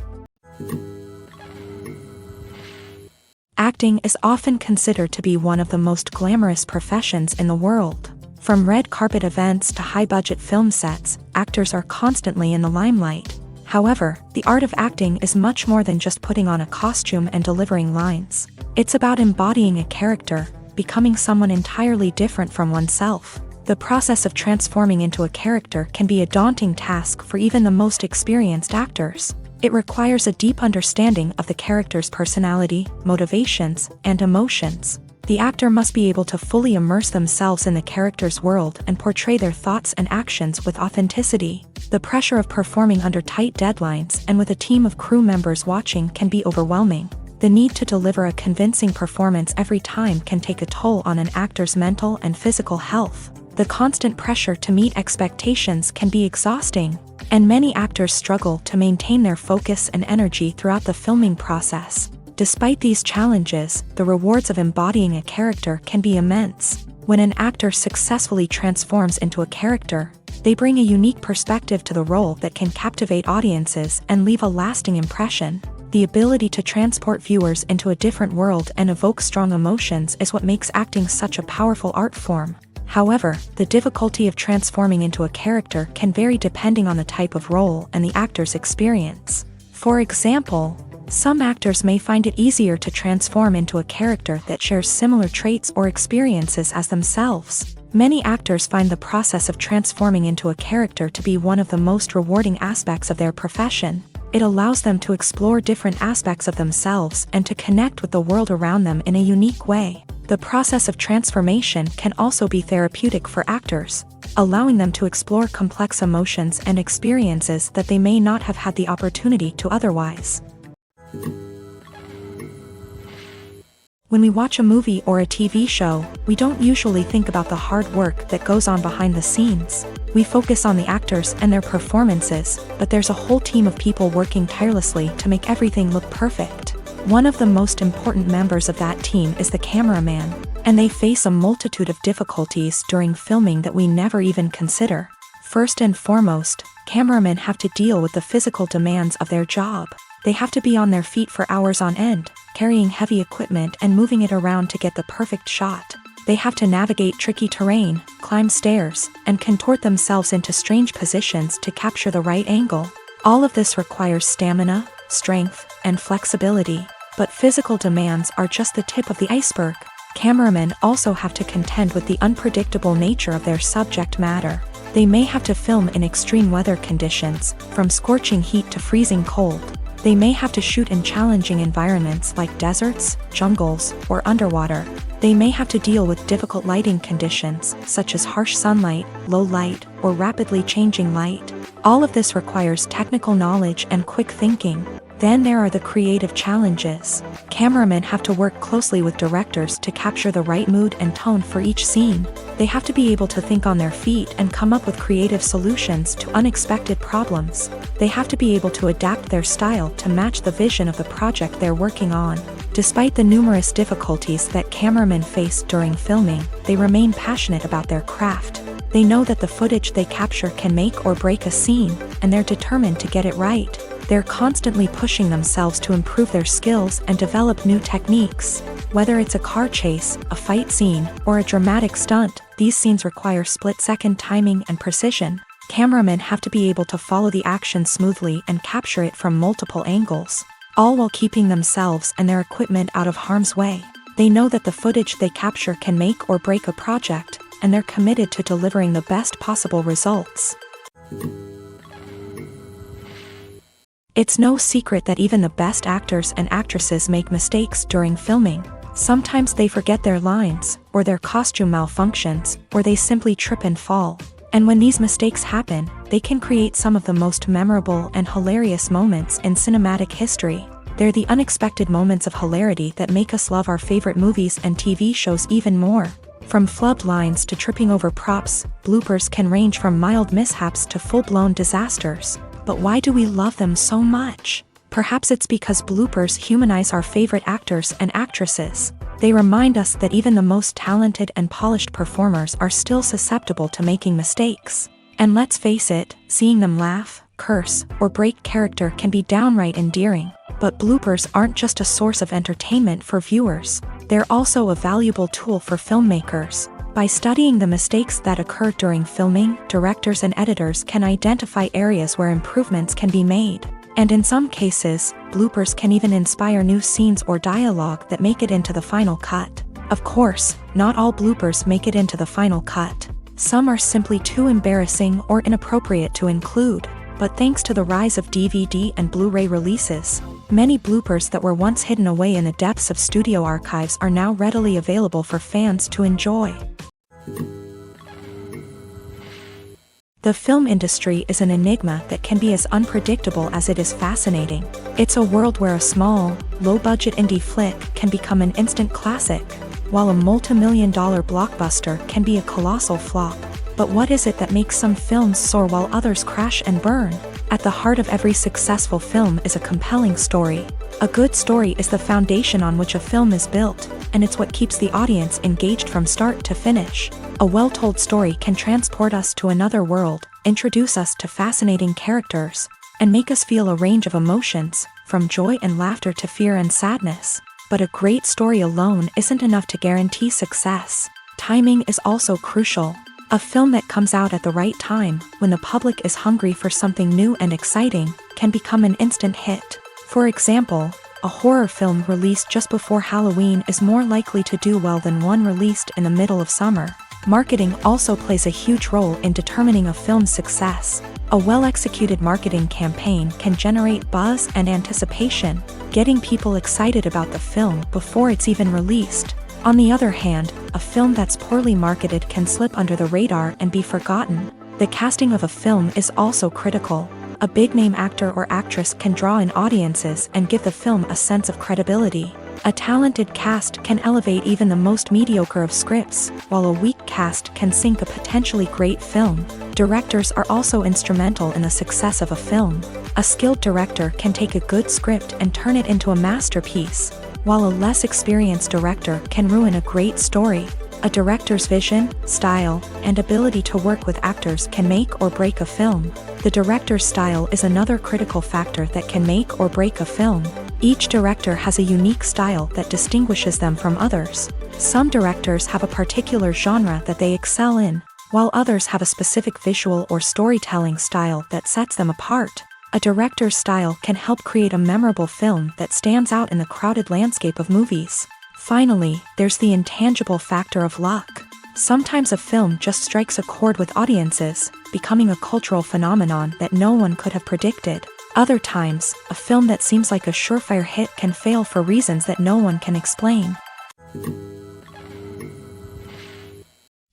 Acting is often considered to be one of the most glamorous professions in the world. From red carpet events to high-budget film sets, actors are constantly in the limelight. However, the art of acting is much more than just putting on a costume and delivering lines. It's about embodying a character, becoming someone entirely different from oneself. The process of transforming into a character can be a daunting task for even the most experienced actors. It requires a deep understanding of the character's personality, motivations, and emotions. The actor must be able to fully immerse themselves in the character's world and portray their thoughts and actions with authenticity. The pressure of performing under tight deadlines and with a team of crew members watching can be overwhelming. The need to deliver a convincing performance every time can take a toll on an actor's mental and physical health. The constant pressure to meet expectations can be exhausting, and many actors struggle to maintain their focus and energy throughout the filming process. Despite these challenges, the rewards of embodying a character can be immense. When an actor successfully transforms into a character, they bring a unique perspective to the role that can captivate audiences and leave a lasting impression. The ability to transport viewers into a different world and evoke strong emotions is what makes acting such a powerful art form. However, the difficulty of transforming into a character can vary depending on the type of role and the actor's experience. For example, some actors may find it easier to transform into a character that shares similar traits or experiences as themselves. Many actors find the process of transforming into a character to be one of the most rewarding aspects of their profession. It allows them to explore different aspects of themselves and to connect with the world around them in a unique way. The process of transformation can also be therapeutic for actors, allowing them to explore complex emotions and experiences that they may not have had the opportunity to otherwise. When we watch a movie or a TV show, we don't usually think about the hard work that goes on behind the scenes. We focus on the actors and their performances, but there's a whole team of people working tirelessly to make everything look perfect. One of the most important members of that team is the cameraman, and they face a multitude of difficulties during filming that we never even consider. First and foremost, cameramen have to deal with the physical demands of their job. They have to be on their feet for hours on end, carrying heavy equipment and moving it around to get the perfect shot. They have to navigate tricky terrain, climb stairs, and contort themselves into strange positions to capture the right angle. All of this requires stamina, strength, and flexibility. But physical demands are just the tip of the iceberg. Cameramen also have to contend with the unpredictable nature of their subject matter. They may have to film in extreme weather conditions, from scorching heat to freezing cold. They may have to shoot in challenging environments like deserts, jungles, or underwater. They may have to deal with difficult lighting conditions, such as harsh sunlight, low light, or rapidly changing light. All of this requires technical knowledge and quick thinking. Then there are the creative challenges. Cameramen have to work closely with directors to capture the right mood and tone for each scene. They have to be able to think on their feet and come up with creative solutions to unexpected problems. They have to be able to adapt their style to match the vision of the project they're working on. Despite the numerous difficulties that cameramen face during filming, they remain passionate about their craft. They know that the footage they capture can make or break a scene, and they're determined to get it right. They're constantly pushing themselves to improve their skills and develop new techniques. Whether it's a car chase, a fight scene, or a dramatic stunt, these scenes require split-second timing and precision. Cameramen have to be able to follow the action smoothly and capture it from multiple angles, all while keeping themselves and their equipment out of harm's way. They know that the footage they capture can make or break a project, and they're committed to delivering the best possible results. It's no secret that even the best actors and actresses make mistakes during filming. Sometimes they forget their lines, or their costume malfunctions, or they simply trip and fall. And when these mistakes happen, they can create some of the most memorable and hilarious moments in cinematic history. They're the unexpected moments of hilarity that make us love our favorite movies and TV shows even more. From flubbed lines to tripping over props, bloopers can range from mild mishaps to full-blown disasters. But why do we love them so much? Perhaps it's because bloopers humanize our favorite actors and actresses. They remind us that even the most talented and polished performers are still susceptible to making mistakes. And let's face it, seeing them laugh, curse, or break character can be downright endearing. But bloopers aren't just a source of entertainment for viewers. They're also a valuable tool for filmmakers. By studying the mistakes that occur during filming, directors and editors can identify areas where improvements can be made. And in some cases, bloopers can even inspire new scenes or dialogue that make it into the final cut. Of course, not all bloopers make it into the final cut. Some are simply too embarrassing or inappropriate to include. But thanks to the rise of DVD and Blu-ray releases, many bloopers that were once hidden away in the depths of studio archives are now readily available for fans to enjoy. The film industry is an enigma that can be as unpredictable as it is fascinating. It's a world where a small, low-budget indie flick can become an instant classic, while a multi-million-dollar blockbuster can be a colossal flop. But what is it that makes some films soar while others crash and burn? At the heart of every successful film is a compelling story. A good story is the foundation on which a film is built, and it's what keeps the audience engaged from start to finish. A well-told story can transport us to another world, introduce us to fascinating characters, and make us feel a range of emotions, from joy and laughter to fear and sadness. But a great story alone isn't enough to guarantee success. Timing is also crucial. A film that comes out at the right time, when the public is hungry for something new and exciting, can become an instant hit. For example, a horror film released just before Halloween is more likely to do well than one released in the middle of summer. Marketing also plays a huge role in determining a film's success. A well-executed marketing campaign can generate buzz and anticipation, getting people excited about the film before it's even released. On the other hand, a film that's poorly marketed can slip under the radar and be forgotten. The casting of a film is also critical. A big-name actor or actress can draw in audiences and give the film a sense of credibility. A talented cast can elevate even the most mediocre of scripts, while a weak cast can sink a potentially great film. Directors are also instrumental in the success of a film. A skilled director can take a good script and turn it into a masterpiece, while a less experienced director can ruin a great story. A director's vision, style, and ability to work with actors can make or break a film. The director's style is another critical factor that can make or break a film. Each director has a unique style that distinguishes them from others. Some directors have a particular genre that they excel in, while others have a specific visual or storytelling style that sets them apart. A director's style can help create a memorable film that stands out in the crowded landscape of movies. Finally, there's the intangible factor of luck. Sometimes a film just strikes a chord with audiences, becoming a cultural phenomenon that no one could have predicted. Other times, a film that seems like a surefire hit can fail for reasons that no one can explain.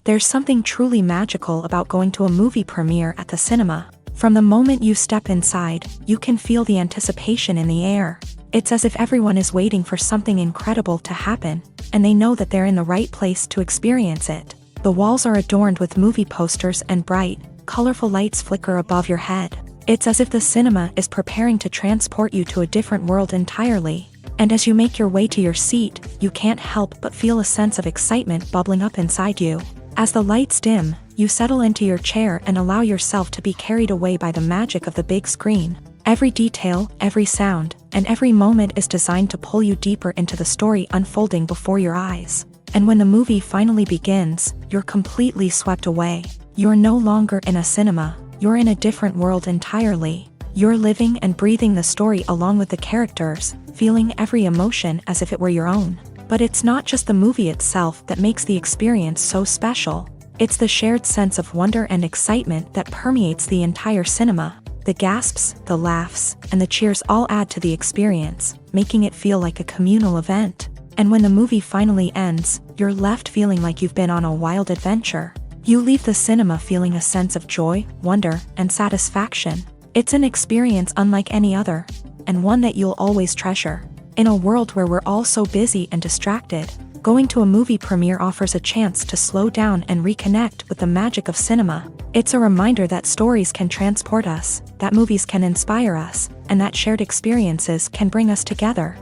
There's something truly magical about going to a movie premiere at the cinema. From the moment you step inside, you can feel the anticipation in the air. It's as if everyone is waiting for something incredible to happen, and they know that they're in the right place to experience it. The walls are adorned with movie posters and bright, colorful lights flicker above your head. It's as if the cinema is preparing to transport you to a different world entirely. And as you make your way to your seat, you can't help but feel a sense of excitement bubbling up inside you. As the lights dim, you settle into your chair and allow yourself to be carried away by the magic of the big screen. Every detail, every sound, and every moment is designed to pull you deeper into the story unfolding before your eyes. And when the movie finally begins, you're completely swept away. You're no longer in a cinema, you're in a different world entirely. You're living and breathing the story along with the characters, feeling every emotion as if it were your own. But it's not just the movie itself that makes the experience so special. It's the shared sense of wonder and excitement that permeates the entire cinema. The gasps, the laughs, and the cheers all add to the experience, making it feel like a communal event. And when the movie finally ends, you're left feeling like you've been on a wild adventure. You leave the cinema feeling a sense of joy, wonder, and satisfaction. It's an experience unlike any other, and one that you'll always treasure. In a world where we're all so busy and distracted, going to a movie premiere offers a chance to slow down and reconnect with the magic of cinema. It's a reminder that stories can transport us, that movies can inspire us, and that shared experiences can bring us together.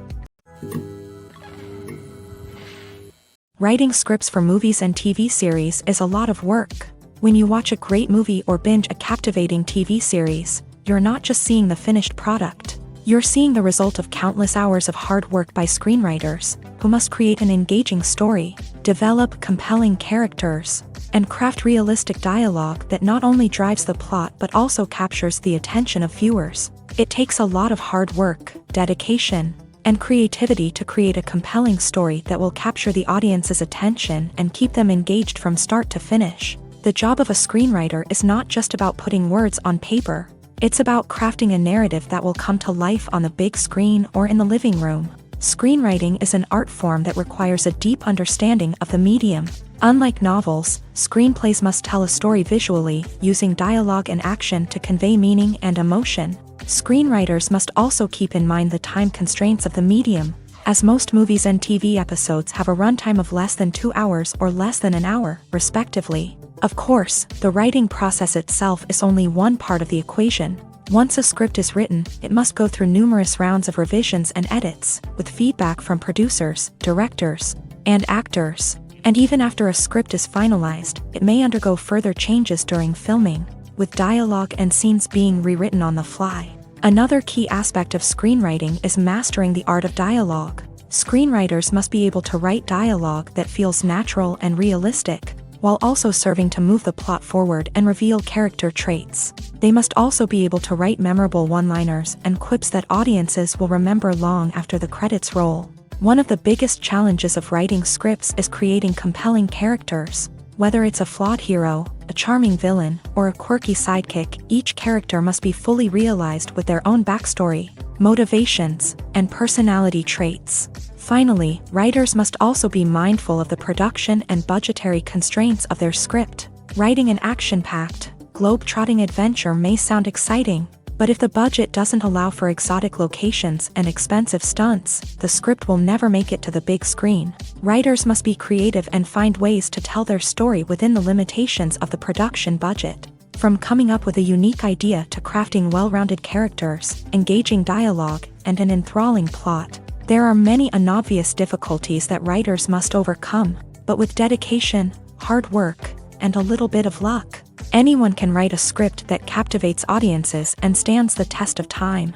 Writing scripts for movies and TV series is a lot of work. When you watch a great movie or binge a captivating TV series, you're not just seeing the finished product. You're seeing the result of countless hours of hard work by screenwriters, who must create an engaging story, develop compelling characters, and craft realistic dialogue that not only drives the plot but also captures the attention of viewers. It takes a lot of hard work, dedication, and creativity to create a compelling story that will capture the audience's attention and keep them engaged from start to finish. The job of a screenwriter is not just about putting words on paper. It's about crafting a narrative that will come to life on the big screen or in the living room. Screenwriting is an art form that requires a deep understanding of the medium. Unlike novels, screenplays must tell a story visually, using dialogue and action to convey meaning and emotion. Screenwriters must also keep in mind the time constraints of the medium, as most movies and TV episodes have a runtime of less than 2 hours or less than an hour, respectively. Of course, the writing process itself is only one part of the equation. Once a script is written, it must go through numerous rounds of revisions and edits, with feedback from producers, directors, and actors. And even after a script is finalized, it may undergo further changes during filming, with dialogue and scenes being rewritten on the fly. Another key aspect of screenwriting is mastering the art of dialogue. Screenwriters must be able to write dialogue that feels natural and realistic, while also serving to move the plot forward and reveal character traits. They must also be able to write memorable one-liners and quips that audiences will remember long after the credits roll. One of the biggest challenges of writing scripts is creating compelling characters. Whether it's a flawed hero, a charming villain, or a quirky sidekick, each character must be fully realized with their own backstory, motivations, and personality traits. Finally, writers must also be mindful of the production and budgetary constraints of their script. Writing an action-packed, globe-trotting adventure may sound exciting, but if the budget doesn't allow for exotic locations and expensive stunts, the script will never make it to the big screen. Writers must be creative and find ways to tell their story within the limitations of the production budget. From coming up with a unique idea to crafting well-rounded characters, engaging dialogue, and an enthralling plot, there are many unobvious difficulties that writers must overcome, but with dedication, hard work, and a little bit of luck, anyone can write a script that captivates audiences and stands the test of time.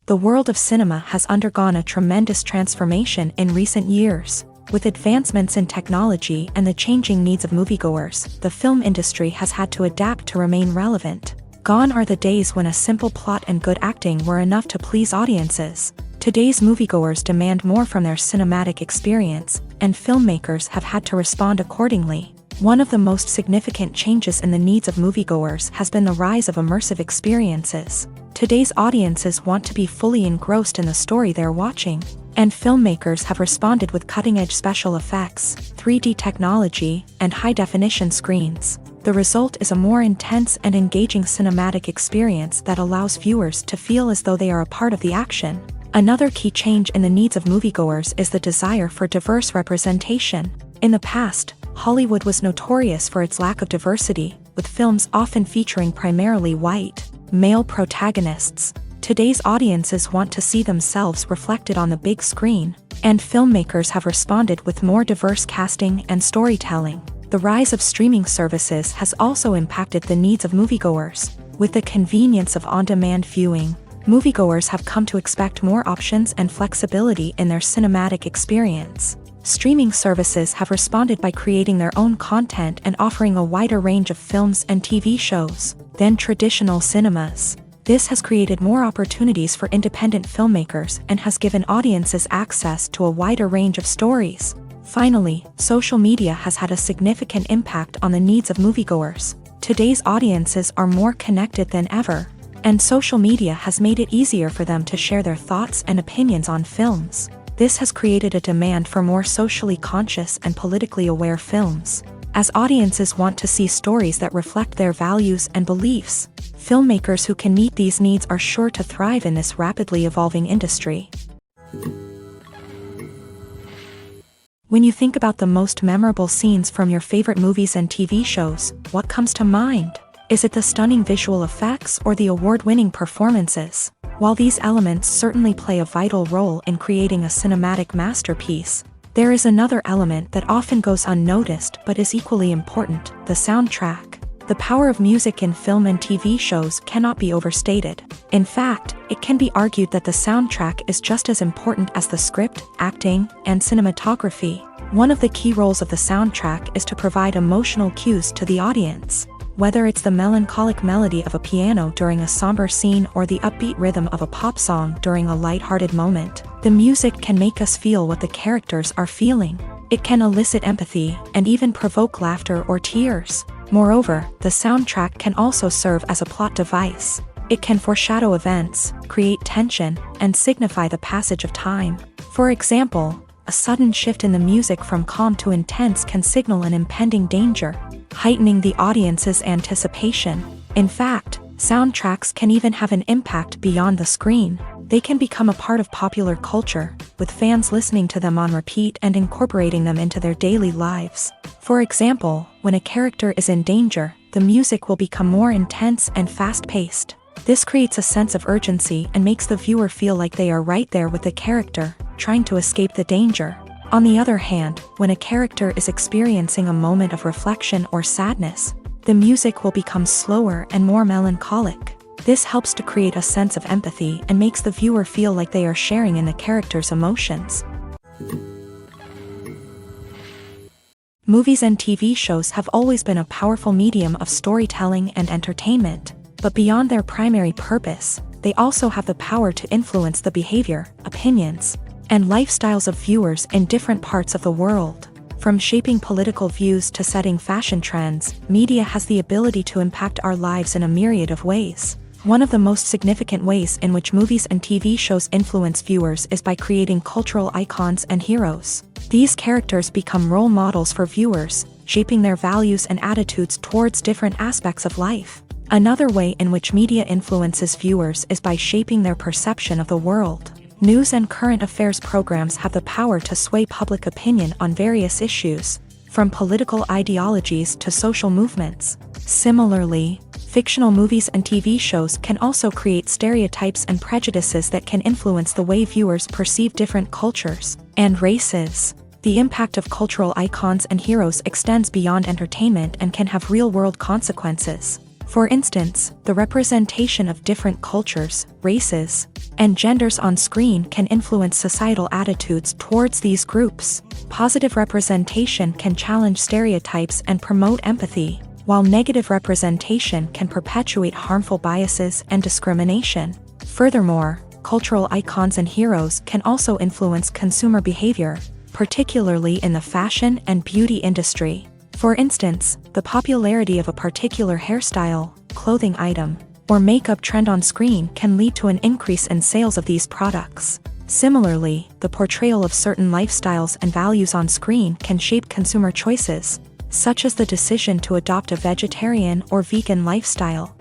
The world of cinema has undergone a tremendous transformation in recent years. With advancements in technology and the changing needs of moviegoers, the film industry has had to adapt to remain relevant. Gone are the days when a simple plot and good acting were enough to please audiences. Today's moviegoers demand more from their cinematic experience, and filmmakers have had to respond accordingly. One of the most significant changes in the needs of moviegoers has been the rise of immersive experiences. Today's audiences want to be fully engrossed in the story they're watching, and filmmakers have responded with cutting-edge special effects, 3D technology, and high-definition screens. The result is a more intense and engaging cinematic experience that allows viewers to feel as though they are a part of the action. Another key change in the needs of moviegoers is the desire for diverse representation. In the past, Hollywood was notorious for its lack of diversity, with films often featuring primarily white, male protagonists. Today's audiences want to see themselves reflected on the big screen, and filmmakers have responded with more diverse casting and storytelling. The rise of streaming services has also impacted the needs of moviegoers. With the convenience of on-demand viewing, moviegoers have come to expect more options and flexibility in their cinematic experience. Streaming services have responded by creating their own content and offering a wider range of films and TV shows than traditional cinemas. This has created more opportunities for independent filmmakers and has given audiences access to a wider range of stories. Finally, social media has had a significant impact on the needs of moviegoers. Today's audiences are more connected than ever, and social media has made it easier for them to share their thoughts and opinions on films. This has created a demand for more socially conscious and politically aware films. As audiences want to see stories that reflect their values and beliefs, filmmakers who can meet these needs are sure to thrive in this rapidly evolving industry. When you think about the most memorable scenes from your favorite movies and TV shows, what comes to mind? Is it the stunning visual effects or the award-winning performances? While these elements certainly play a vital role in creating a cinematic masterpiece, there is another element that often goes unnoticed but is equally important: the soundtrack. The power of music in film and TV shows cannot be overstated. In fact, it can be argued that the soundtrack is just as important as the script, acting, and cinematography. One of the key roles of the soundtrack is to provide emotional cues to the audience. Whether it's the melancholic melody of a piano during a somber scene or the upbeat rhythm of a pop song during a lighthearted moment, the music can make us feel what the characters are feeling. It can elicit empathy and even provoke laughter or tears. Moreover, the soundtrack can also serve as a plot device. It can foreshadow events, create tension, and signify the passage of time. For example, a sudden shift in the music from calm to intense can signal an impending danger, heightening the audience's anticipation. In fact, soundtracks can even have an impact beyond the screen. They can become a part of popular culture, with fans listening to them on repeat and incorporating them into their daily lives. For example, when a character is in danger, the music will become more intense and fast-paced. This creates a sense of urgency and makes the viewer feel like they are right there with the character, trying to escape the danger. On the other hand, when a character is experiencing a moment of reflection or sadness, the music will become slower and more melancholic. This helps to create a sense of empathy and makes the viewer feel like they are sharing in the character's emotions. Movies and TV shows have always been a powerful medium of storytelling and entertainment, but beyond their primary purpose, they also have the power to influence the behavior, opinions, and lifestyles of viewers in different parts of the world. From shaping political views to setting fashion trends, media has the ability to impact our lives in a myriad of ways. One of the most significant ways in which movies and TV shows influence viewers is by creating cultural icons and heroes. These characters become role models for viewers, shaping their values and attitudes towards different aspects of life. Another way in which media influences viewers is by shaping their perception of the world. News and current affairs programs have the power to sway public opinion on various issues, from political ideologies to social movements. Similarly, fictional movies and TV shows can also create stereotypes and prejudices that can influence the way viewers perceive different cultures and races. The impact of cultural icons and heroes extends beyond entertainment and can have real-world consequences. For instance, the representation of different cultures, races, and genders on screen can influence societal attitudes towards these groups. Positive representation can challenge stereotypes and promote empathy, while negative representation can perpetuate harmful biases and discrimination. Furthermore, cultural icons and heroes can also influence consumer behavior, particularly in the fashion and beauty industry. For instance, the popularity of a particular hairstyle, clothing item, or makeup trend on screen can lead to an increase in sales of these products. Similarly, the portrayal of certain lifestyles and values on screen can shape consumer choices, such as the decision to adopt a vegetarian or vegan lifestyle.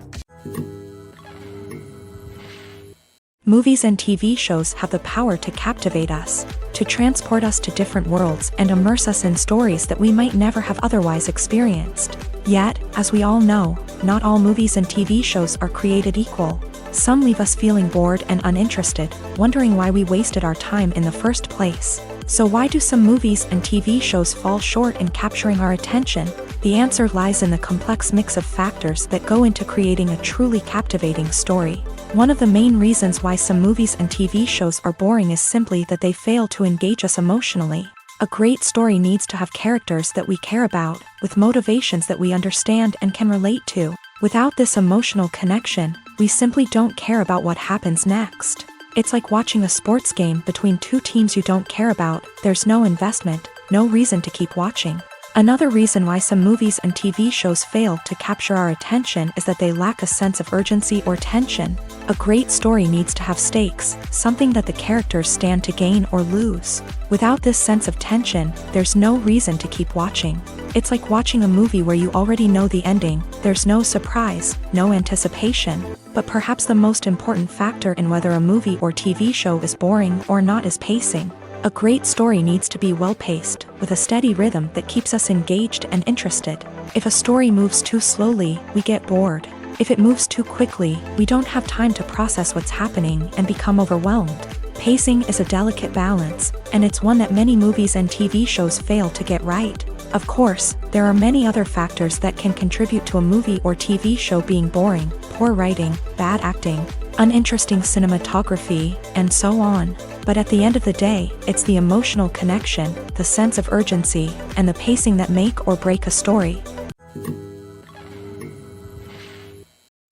Movies and TV shows have the power to captivate us, to transport us to different worlds and immerse us in stories that we might never have otherwise experienced. Yet, as we all know, not all movies and TV shows are created equal. Some leave us feeling bored and uninterested, wondering why we wasted our time in the first place. So why do some movies and TV shows fall short in capturing our attention? The answer lies in the complex mix of factors that go into creating a truly captivating story. One of the main reasons why some movies and TV shows are boring is simply that they fail to engage us emotionally. A great story needs to have characters that we care about, with motivations that we understand and can relate to. Without this emotional connection, we simply don't care about what happens next. It's like watching a sports game between two teams you don't care about. There's no investment, no reason to keep watching. Another reason why some movies and TV shows fail to capture our attention is that they lack a sense of urgency or tension. A great story needs to have stakes, something that the characters stand to gain or lose. Without this sense of tension, there's no reason to keep watching. It's like watching a movie where you already know the ending. There's no surprise, no anticipation. But perhaps the most important factor in whether a movie or TV show is boring or not is pacing. A great story needs to be well-paced, with a steady rhythm that keeps us engaged and interested. If a story moves too slowly, we get bored. If it moves too quickly, we don't have time to process what's happening and become overwhelmed. Pacing is a delicate balance, and it's one that many movies and TV shows fail to get right. Of course, there are many other factors that can contribute to a movie or TV show being boring: poor writing, bad acting, uninteresting cinematography, and so on. But at the end of the day, it's the emotional connection, the sense of urgency, and the pacing that make or break a story.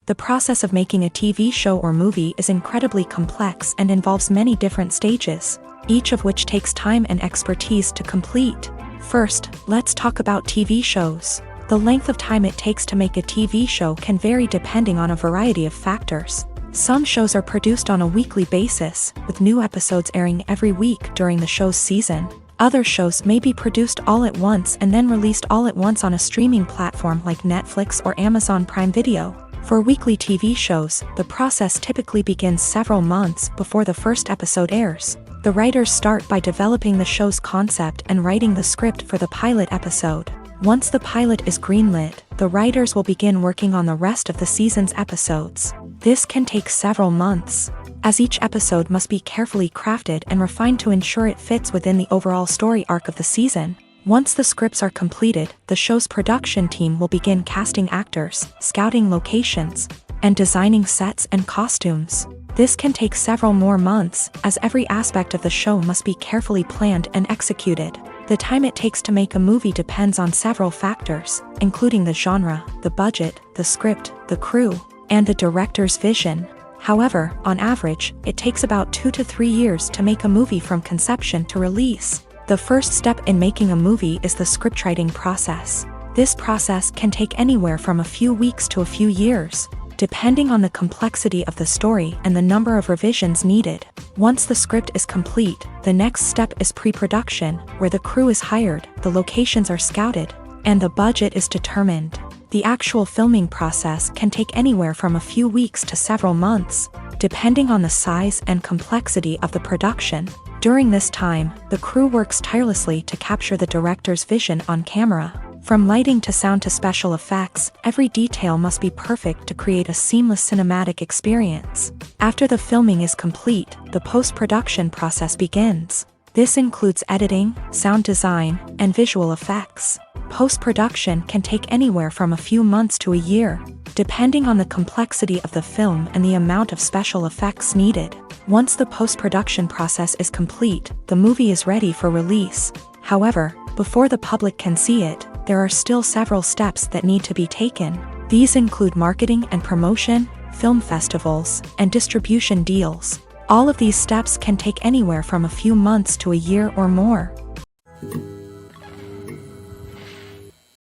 The process of making a TV show or movie is incredibly complex and involves many different stages, each of which takes time and expertise to complete. First, let's talk about TV shows. The length of time it takes to make a TV show can vary depending on a variety of factors. Some shows are produced on a weekly basis, with new episodes airing every week during the show's season. Other shows may be produced all at once and then released all at once on a streaming platform like Netflix or Amazon Prime Video. For weekly TV shows, the process typically begins several months before the first episode airs. The writers start by developing the show's concept and writing the script for the pilot episode. Once the pilot is greenlit, the writers will begin working on the rest of the season's episodes. This can take several months, as each episode must be carefully crafted and refined to ensure it fits within the overall story arc of the season. Once the scripts are completed, the show's production team will begin casting actors, scouting locations, and designing sets and costumes. This can take several more months, as every aspect of the show must be carefully planned and executed. The time it takes to make a movie depends on several factors, including the genre, the budget, the script, the crew, and the director's vision. However, on average, it takes about 2 to 3 years to make a movie from conception to release. The first step in making a movie is the scriptwriting process. This process can take anywhere from a few weeks to a few years, depending on the complexity of the story and the number of revisions needed. Once the script is complete, the next step is pre-production, where the crew is hired, the locations are scouted, and the budget is determined. The actual filming process can take anywhere from a few weeks to several months, depending on the size and complexity of the production. During this time, the crew works tirelessly to capture the director's vision on camera. From lighting to sound to special effects, every detail must be perfect to create a seamless cinematic experience. After the filming is complete, the post-production process begins. This includes editing, sound design, and visual effects. Post-production can take anywhere from a few months to a year, depending on the complexity of the film and the amount of special effects needed. Once the post-production process is complete, the movie is ready for release. However, before the public can see it, there are still several steps that need to be taken. These include marketing and promotion, film festivals, and distribution deals. All of these steps can take anywhere from a few months to a year or more.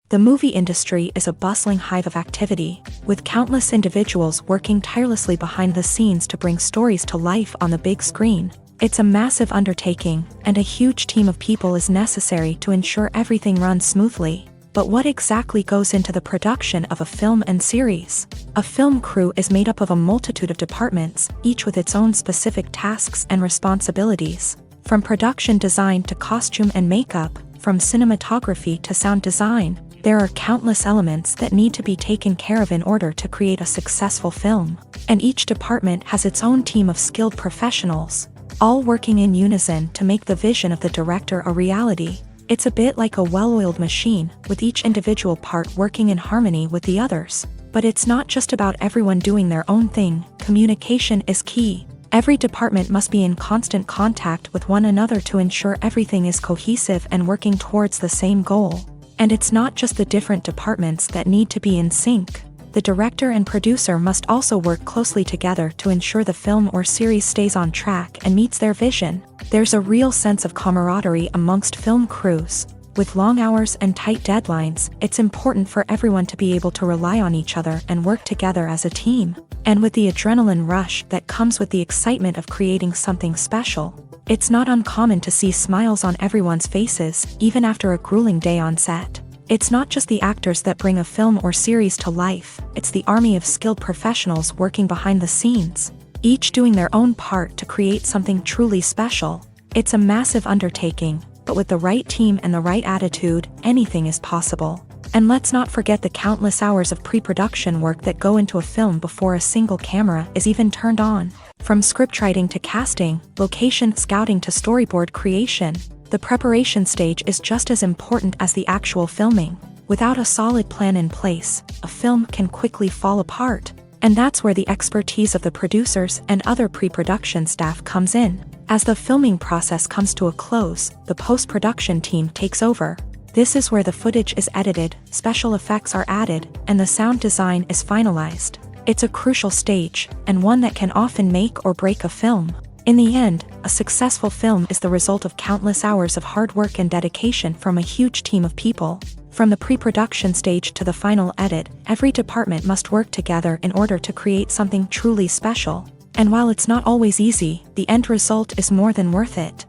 The movie industry is a bustling hive of activity, with countless individuals working tirelessly behind the scenes to bring stories to life on the big screen. It's a massive undertaking, and a huge team of people is necessary to ensure everything runs smoothly. But what exactly goes into the production of a film and series? A film crew is made up of a multitude of departments, each with its own specific tasks and responsibilities. From production design to costume and makeup, from cinematography to sound design, there are countless elements that need to be taken care of in order to create a successful film. And each department has its own team of skilled professionals, all working in unison to make the vision of the director a reality. It's a bit like a well-oiled machine, with each individual part working in harmony with the others. But it's not just about everyone doing their own thing. Communication is key. Every department must be in constant contact with one another to ensure everything is cohesive and working towards the same goal. And it's not just the different departments that need to be in sync. The director and producer must also work closely together to ensure the film or series stays on track and meets their vision. There's a real sense of camaraderie amongst film crews. With long hours and tight deadlines, it's important for everyone to be able to rely on each other and work together as a team. And with the adrenaline rush that comes with the excitement of creating something special, it's not uncommon to see smiles on everyone's faces, even after a grueling day on set. It's not just the actors that bring a film or series to life, it's the army of skilled professionals working behind the scenes, each doing their own part to create something truly special. It's a massive undertaking, but with the right team and the right attitude, anything is possible. And let's not forget the countless hours of pre-production work that go into a film before a single camera is even turned on. From scriptwriting to casting, location scouting to storyboard creation, the preparation stage is just as important as the actual filming. Without a solid plan in place, a film can quickly fall apart. And that's where the expertise of the producers and other pre-production staff comes in. As the filming process comes to a close, the post-production team takes over. This is where the footage is edited, special effects are added, and the sound design is finalized. It's a crucial stage, and one that can often make or break a film. In the end, a successful film is the result of countless hours of hard work and dedication from a huge team of people. From the pre-production stage to the final edit, every department must work together in order to create something truly special. And while it's not always easy, the end result is more than worth it.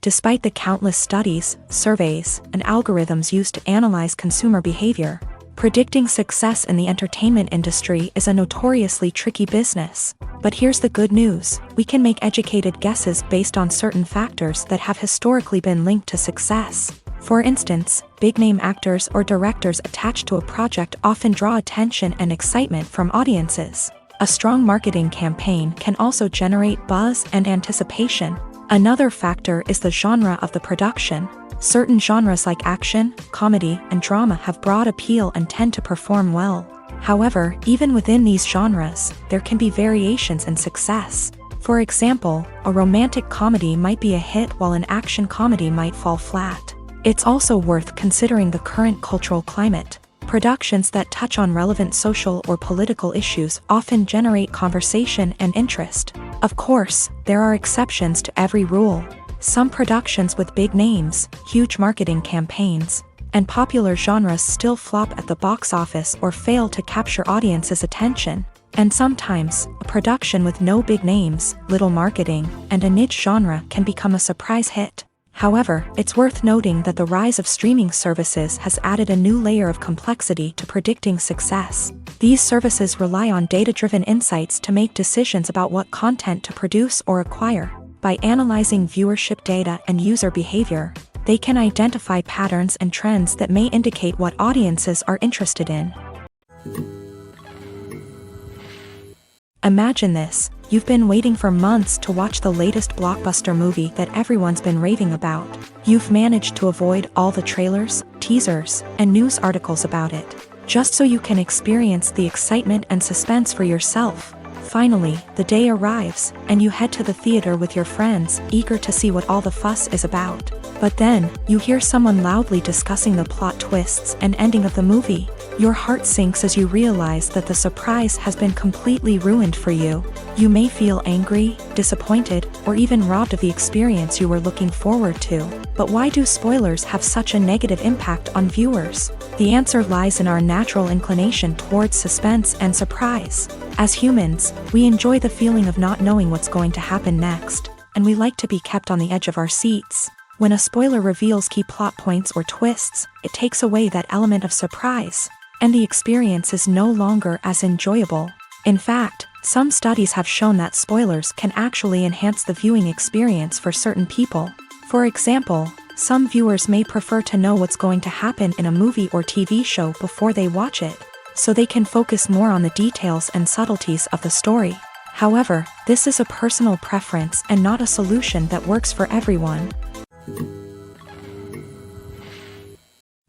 Despite the countless studies, surveys, and algorithms used to analyze consumer behavior, predicting success in the entertainment industry is a notoriously tricky business. But here's the good news: we can make educated guesses based on certain factors that have historically been linked to success. For instance, big-name actors or directors attached to a project often draw attention and excitement from audiences. A strong marketing campaign can also generate buzz and anticipation. Another factor is the genre of the production. Certain genres like action, comedy, and drama have broad appeal and tend to perform well. However, even within these genres, there can be variations in success. For example, a romantic comedy might be a hit while an action comedy might fall flat. It's also worth considering the current cultural climate. Productions that touch on relevant social or political issues often generate conversation and interest. Of course, there are exceptions to every rule. Some productions with big names, huge marketing campaigns, and popular genres still flop at the box office or fail to capture audiences' attention. And sometimes, a production with no big names, little marketing, and a niche genre can become a surprise hit. However, it's worth noting that the rise of streaming services has added a new layer of complexity to predicting success. These services rely on data-driven insights to make decisions about what content to produce or acquire. By analyzing viewership data and user behavior, they can identify patterns and trends that may indicate what audiences are interested in. Imagine this: you've been waiting for months to watch the latest blockbuster movie that everyone's been raving about. You've managed to avoid all the trailers, teasers, and news articles about it, just so you can experience the excitement and suspense for yourself. Finally, the day arrives, and you head to the theater with your friends, eager to see what all the fuss is about. But then, you hear someone loudly discussing the plot twists and ending of the movie. Your heart sinks as you realize that the surprise has been completely ruined for you. You may feel angry, disappointed, or even robbed of the experience you were looking forward to. But why do spoilers have such a negative impact on viewers? The answer lies in our natural inclination towards suspense and surprise. As humans, we enjoy the feeling of not knowing what's going to happen next, and we like to be kept on the edge of our seats. When a spoiler reveals key plot points or twists, it takes away that element of surprise, and the experience is no longer as enjoyable. In fact, some studies have shown that spoilers can actually enhance the viewing experience for certain people. For example, some viewers may prefer to know what's going to happen in a movie or TV show before they watch it, so they can focus more on the details and subtleties of the story. However, this is a personal preference and not a solution that works for everyone.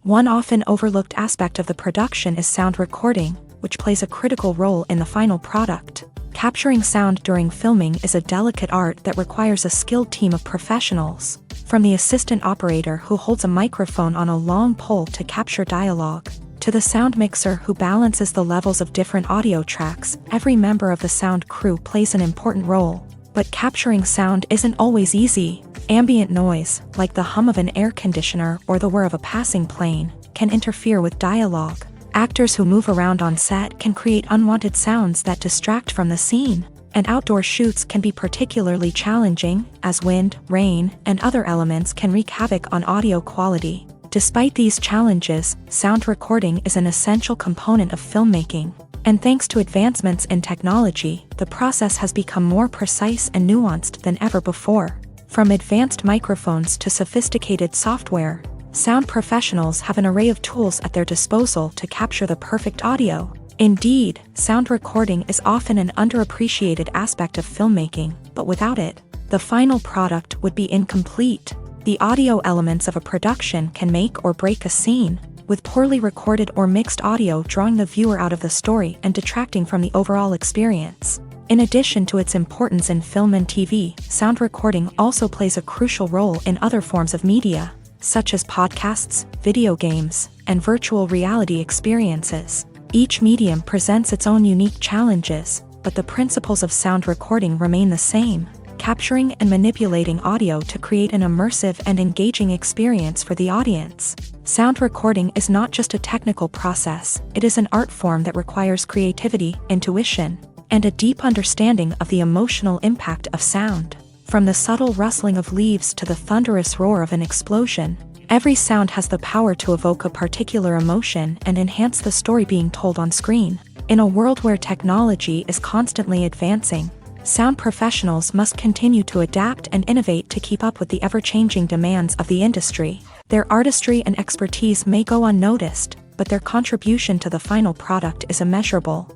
One often overlooked aspect of the production is sound recording, which plays a critical role in the final product. Capturing sound during filming is a delicate art that requires a skilled team of professionals. From the assistant operator who holds a microphone on a long pole to capture dialogue, to the sound mixer who balances the levels of different audio tracks, every member of the sound crew plays an important role. But capturing sound isn't always easy. Ambient noise, like the hum of an air conditioner or the whir of a passing plane, can interfere with dialogue. Actors who move around on set can create unwanted sounds that distract from the scene. And outdoor shoots can be particularly challenging, as wind, rain, and other elements can wreak havoc on audio quality. Despite these challenges, sound recording is an essential component of filmmaking. And thanks to advancements in technology, the process has become more precise and nuanced than ever before. From advanced microphones to sophisticated software, sound professionals have an array of tools at their disposal to capture the perfect audio. Indeed, sound recording is often an underappreciated aspect of filmmaking, but without it, the final product would be incomplete. The audio elements of a production can make or break a scene, with poorly recorded or mixed audio drawing the viewer out of the story and detracting from the overall experience. In addition to its importance in film and TV, sound recording also plays a crucial role in other forms of media, such as podcasts, video games, and virtual reality experiences. Each medium presents its own unique challenges, but the principles of sound recording remain the same, capturing and manipulating audio to create an immersive and engaging experience for the audience. Sound recording is not just a technical process, it is an art form that requires creativity, intuition, and a deep understanding of the emotional impact of sound. From the subtle rustling of leaves to the thunderous roar of an explosion, every sound has the power to evoke a particular emotion and enhance the story being told on screen. In a world where technology is constantly advancing, sound professionals must continue to adapt and innovate to keep up with the ever-changing demands of the industry. Their artistry and expertise may go unnoticed, but their contribution to the final product is immeasurable.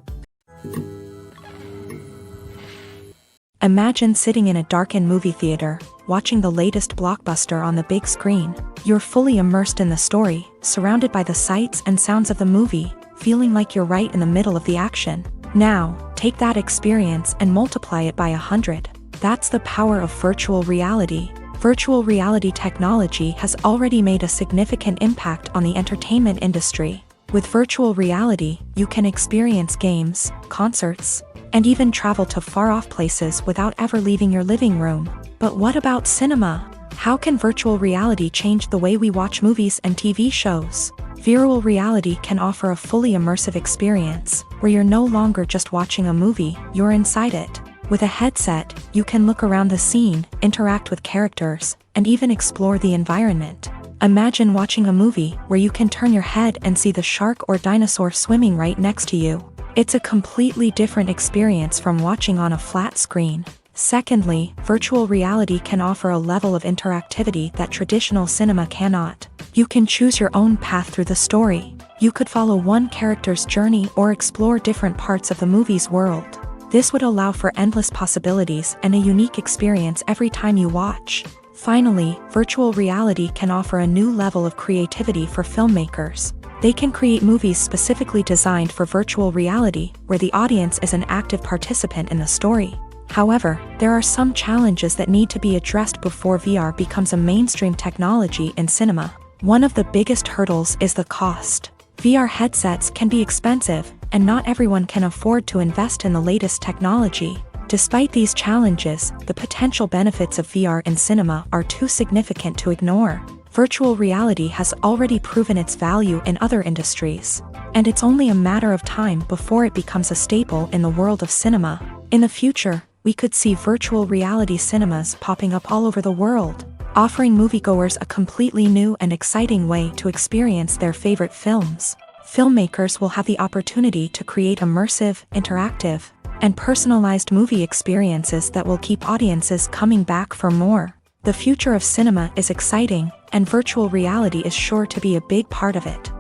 Imagine sitting in a darkened movie theater, watching the latest blockbuster on the big screen. You're fully immersed in the story, surrounded by the sights and sounds of the movie, feeling like you're right in the middle of the action. Now, take that experience and multiply it by 100. That's the power of virtual reality. Virtual reality technology has already made a significant impact on the entertainment industry. With virtual reality, you can experience games, concerts, and even travel to far-off places without ever leaving your living room. But what about cinema? How can virtual reality change the way we watch movies and TV shows? Virtual reality can offer a fully immersive experience, where you're no longer just watching a movie, you're inside it. With a headset, you can look around the scene, interact with characters, and even explore the environment. Imagine watching a movie where you can turn your head and see the shark or dinosaur swimming right next to you. It's a completely different experience from watching on a flat screen. Secondly, virtual reality can offer a level of interactivity that traditional cinema cannot. You can choose your own path through the story. You could follow one character's journey or explore different parts of the movie's world. This would allow for endless possibilities and a unique experience every time you watch. Finally, virtual reality can offer a new level of creativity for filmmakers. They can create movies specifically designed for virtual reality, where the audience is an active participant in the story. However, there are some challenges that need to be addressed before VR becomes a mainstream technology in cinema. One of the biggest hurdles is the cost. VR headsets can be expensive, and not everyone can afford to invest in the latest technology. Despite these challenges, the potential benefits of VR in cinema are too significant to ignore. Virtual reality has already proven its value in other industries, and it's only a matter of time before it becomes a staple in the world of cinema. In the future, we could see virtual reality cinemas popping up all over the world, offering moviegoers a completely new and exciting way to experience their favorite films. Filmmakers will have the opportunity to create immersive, interactive, and personalized movie experiences that will keep audiences coming back for more. The future of cinema is exciting, and virtual reality is sure to be a big part of it.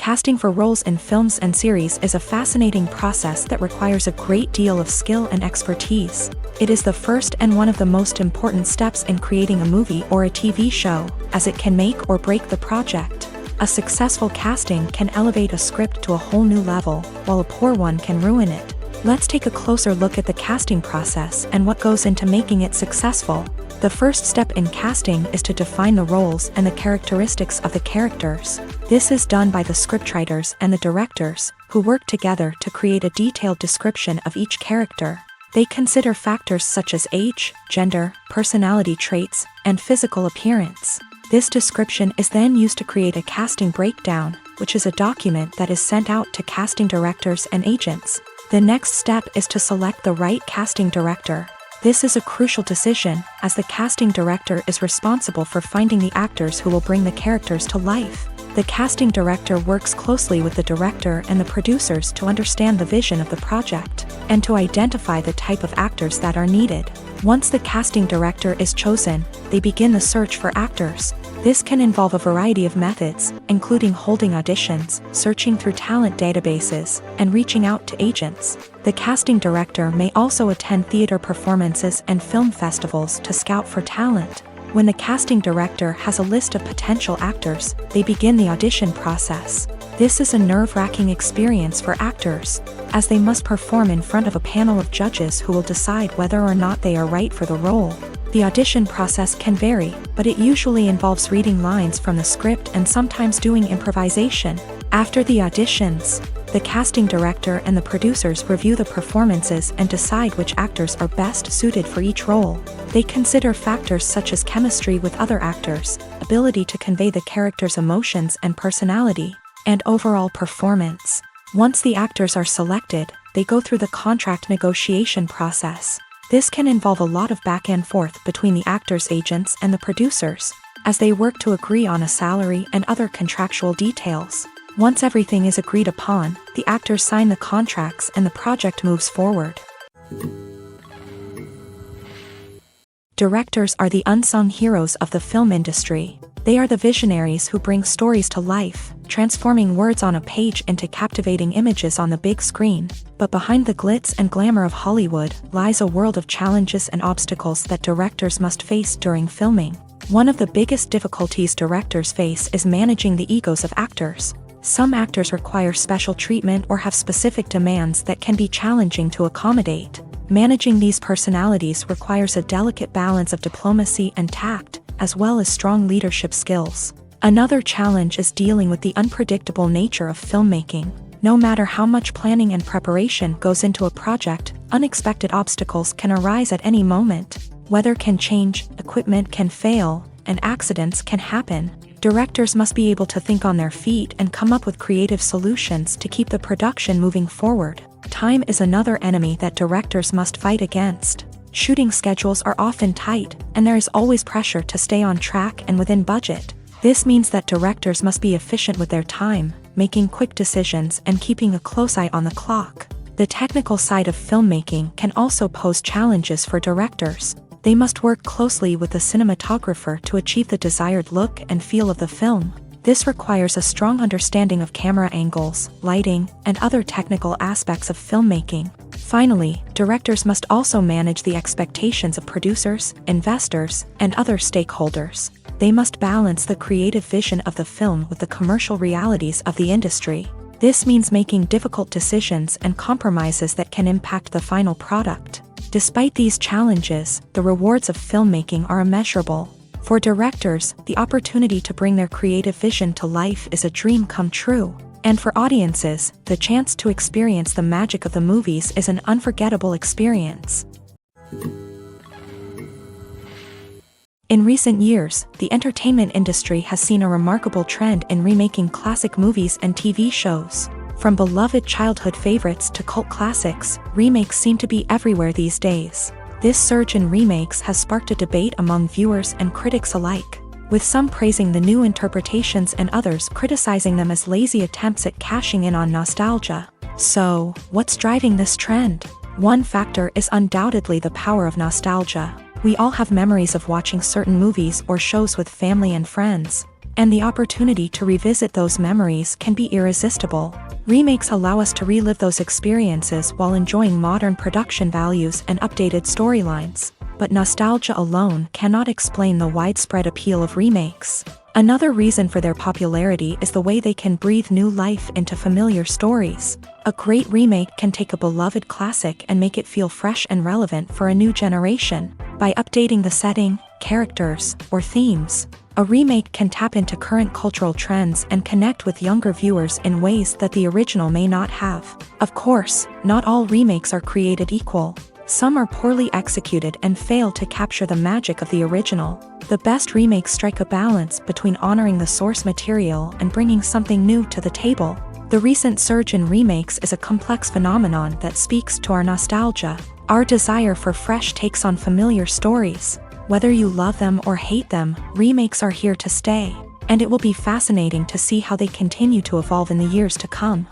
Casting for roles in films and series is a fascinating process that requires a great deal of skill and expertise. It is the first and one of the most important steps in creating a movie or a TV show, as it can make or break the project. A successful casting can elevate a script to a whole new level, while a poor one can ruin it. Let's take a closer look at the casting process and what goes into making it successful. The first step in casting is to define the roles and the characteristics of the characters. This is done by the scriptwriters and the directors, who work together to create a detailed description of each character. They consider factors such as age, gender, personality traits, and physical appearance. This description is then used to create a casting breakdown, which is a document that is sent out to casting directors and agents. The next step is to select the right casting director. This is a crucial decision, as the casting director is responsible for finding the actors who will bring the characters to life. The casting director works closely with the director and the producers to understand the vision of the project, and to identify the type of actors that are needed. Once the casting director is chosen, they begin the search for actors. This can involve a variety of methods, including holding auditions, searching through talent databases, and reaching out to agents. The casting director may also attend theater performances and film festivals to scout for talent. When the casting director has a list of potential actors, they begin the audition process. This is a nerve-wracking experience for actors, as they must perform in front of a panel of judges who will decide whether or not they are right for the role. The audition process can vary, but it usually involves reading lines from the script and sometimes doing improvisation. After the auditions, the casting director and the producers review the performances and decide which actors are best suited for each role. They consider factors such as chemistry with other actors, ability to convey the character's emotions and personality, and overall performance. Once the actors are selected, they go through the contract negotiation process. This can involve a lot of back and forth between the actors' agents and the producers, as they work to agree on a salary and other contractual details. Once everything is agreed upon, the actors sign the contracts and the project moves forward. Directors are the unsung heroes of the film industry. They are the visionaries who bring stories to life, transforming words on a page into captivating images on the big screen. But behind the glitz and glamour of Hollywood lies a world of challenges and obstacles that directors must face during filming. One of the biggest difficulties directors face is managing the egos of actors. Some actors require special treatment or have specific demands that can be challenging to accommodate. Managing these personalities requires a delicate balance of diplomacy and tact, as well as strong leadership skills. Another challenge is dealing with the unpredictable nature of filmmaking. No matter how much planning and preparation goes into a project, unexpected obstacles can arise at any moment. Weather can change, equipment can fail, and accidents can happen. Directors must be able to think on their feet and come up with creative solutions to keep the production moving forward. Time is another enemy that directors must fight against. Shooting schedules are often tight, and there is always pressure to stay on track and within budget. This means that directors must be efficient with their time, making quick decisions and keeping a close eye on the clock. The technical side of filmmaking can also pose challenges for directors. They must work closely with the cinematographer to achieve the desired look and feel of the film. This requires a strong understanding of camera angles, lighting, and other technical aspects of filmmaking. Finally, directors must also manage the expectations of producers, investors, and other stakeholders. They must balance the creative vision of the film with the commercial realities of the industry. This means making difficult decisions and compromises that can impact the final product. Despite these challenges, the rewards of filmmaking are immeasurable. For directors, the opportunity to bring their creative vision to life is a dream come true. And for audiences, the chance to experience the magic of the movies is an unforgettable experience. In recent years, the entertainment industry has seen a remarkable trend in remaking classic movies and TV shows. From beloved childhood favorites to cult classics, remakes seem to be everywhere these days. This surge in remakes has sparked a debate among viewers and critics alike, with some praising the new interpretations and others criticizing them as lazy attempts at cashing in on nostalgia. So, what's driving this trend? One factor is undoubtedly the power of nostalgia. We all have memories of watching certain movies or shows with family and friends, and the opportunity to revisit those memories can be irresistible. Remakes allow us to relive those experiences while enjoying modern production values and updated storylines. But nostalgia alone cannot explain the widespread appeal of remakes. Another reason for their popularity is the way they can breathe new life into familiar stories. A great remake can take a beloved classic and make it feel fresh and relevant for a new generation. By updating the setting, characters, or themes, a remake can tap into current cultural trends and connect with younger viewers in ways that the original may not have. Of course, not all remakes are created equal. Some are poorly executed and fail to capture the magic of the original. The best remakes strike a balance between honoring the source material and bringing something new to the table. The recent surge in remakes is a complex phenomenon that speaks to our nostalgia, our desire for fresh takes on familiar stories. Whether you love them or hate them, remakes are here to stay, and it will be fascinating to see how they continue to evolve in the years to come.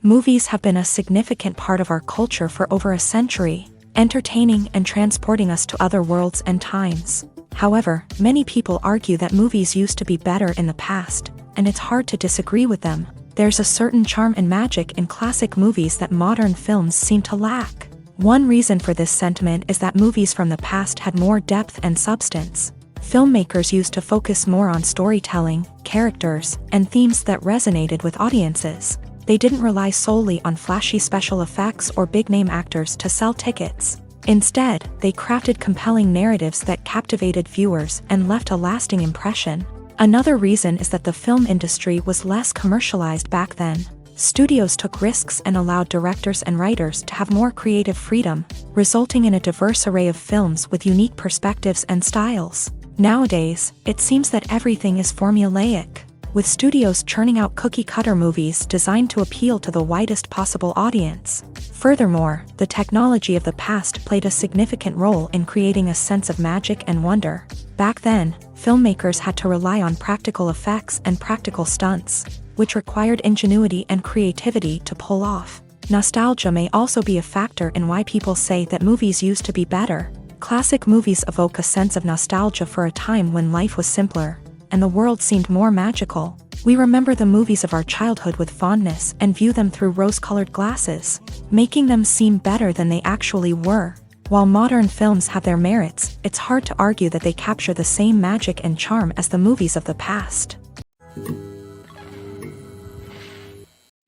Movies have been a significant part of our culture for over a century, entertaining and transporting us to other worlds and times. However, many people argue that movies used to be better in the past, and it's hard to disagree with them. There's a certain charm and magic in classic movies that modern films seem to lack. One reason for this sentiment is that movies from the past had more depth and substance. Filmmakers used to focus more on storytelling, characters, and themes that resonated with audiences. They didn't rely solely on flashy special effects or big-name actors to sell tickets. Instead, they crafted compelling narratives that captivated viewers and left a lasting impression. Another reason is that the film industry was less commercialized back then. Studios took risks and allowed directors and writers to have more creative freedom, resulting in a diverse array of films with unique perspectives and styles. Nowadays, it seems that everything is formulaic, with studios churning out cookie-cutter movies designed to appeal to the widest possible audience. Furthermore, the technology of the past played a significant role in creating a sense of magic and wonder. Back then, filmmakers had to rely on practical effects and practical stunts, which required ingenuity and creativity to pull off. Nostalgia may also be a factor in why people say that movies used to be better. Classic movies evoke a sense of nostalgia for a time when life was simpler, and the world seemed more magical. We remember the movies of our childhood with fondness and view them through rose-colored glasses, making them seem better than they actually were. While modern films have their merits, it's hard to argue that they capture the same magic and charm as the movies of the past.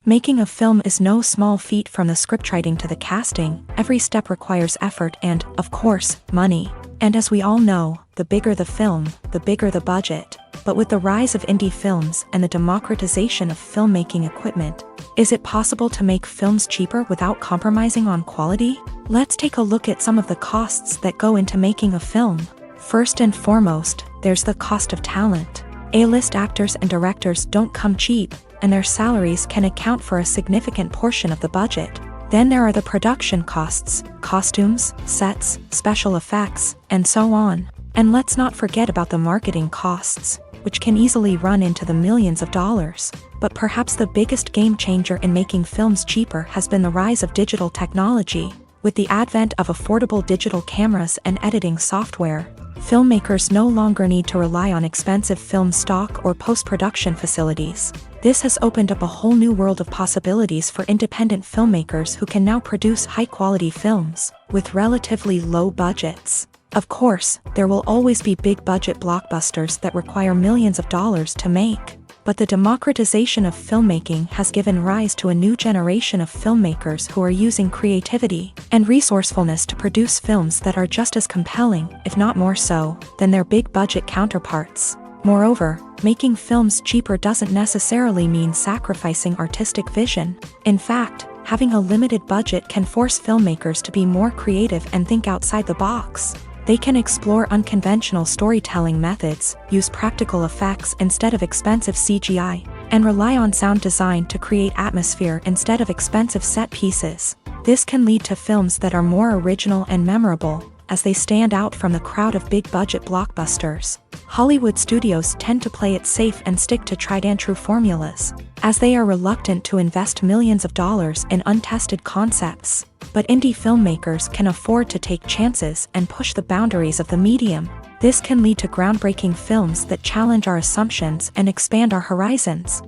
Making a film is no small feat. From the scriptwriting to the casting, every step requires effort and, of course, money. And as we all know, the bigger the film, the bigger the budget. But with the rise of indie films and the democratization of filmmaking equipment, is it possible to make films cheaper without compromising on quality? Let's take a look at some of the costs that go into making a film. First and foremost, there's the cost of talent. A-list actors and directors don't come cheap, and their salaries can account for a significant portion of the budget. Then there are the production costs, costumes, sets, special effects, and so on. And let's not forget about the marketing costs, which can easily run into the millions of dollars. But perhaps the biggest game changer in making films cheaper has been the rise of digital technology. With the advent of affordable digital cameras and editing software, filmmakers no longer need to rely on expensive film stock or post-production facilities. This has opened up a whole new world of possibilities for independent filmmakers who can now produce high-quality films with relatively low budgets. Of course, there will always be big-budget blockbusters that require millions of dollars to make. But the democratization of filmmaking has given rise to a new generation of filmmakers who are using creativity and resourcefulness to produce films that are just as compelling, if not more so, than their big-budget counterparts. Moreover, making films cheaper doesn't necessarily mean sacrificing artistic vision. In fact, having a limited budget can force filmmakers to be more creative and think outside the box. They can explore unconventional storytelling methods, use practical effects instead of expensive CGI, and rely on sound design to create atmosphere instead of expensive set pieces. This can lead to films that are more original and memorable, as they stand out from the crowd of big-budget blockbusters. Hollywood studios tend to play it safe and stick to tried-and-true formulas, as they are reluctant to invest millions of dollars in untested concepts. But indie filmmakers can afford to take chances and push the boundaries of the medium. This can lead to groundbreaking films that challenge our assumptions and expand our horizons.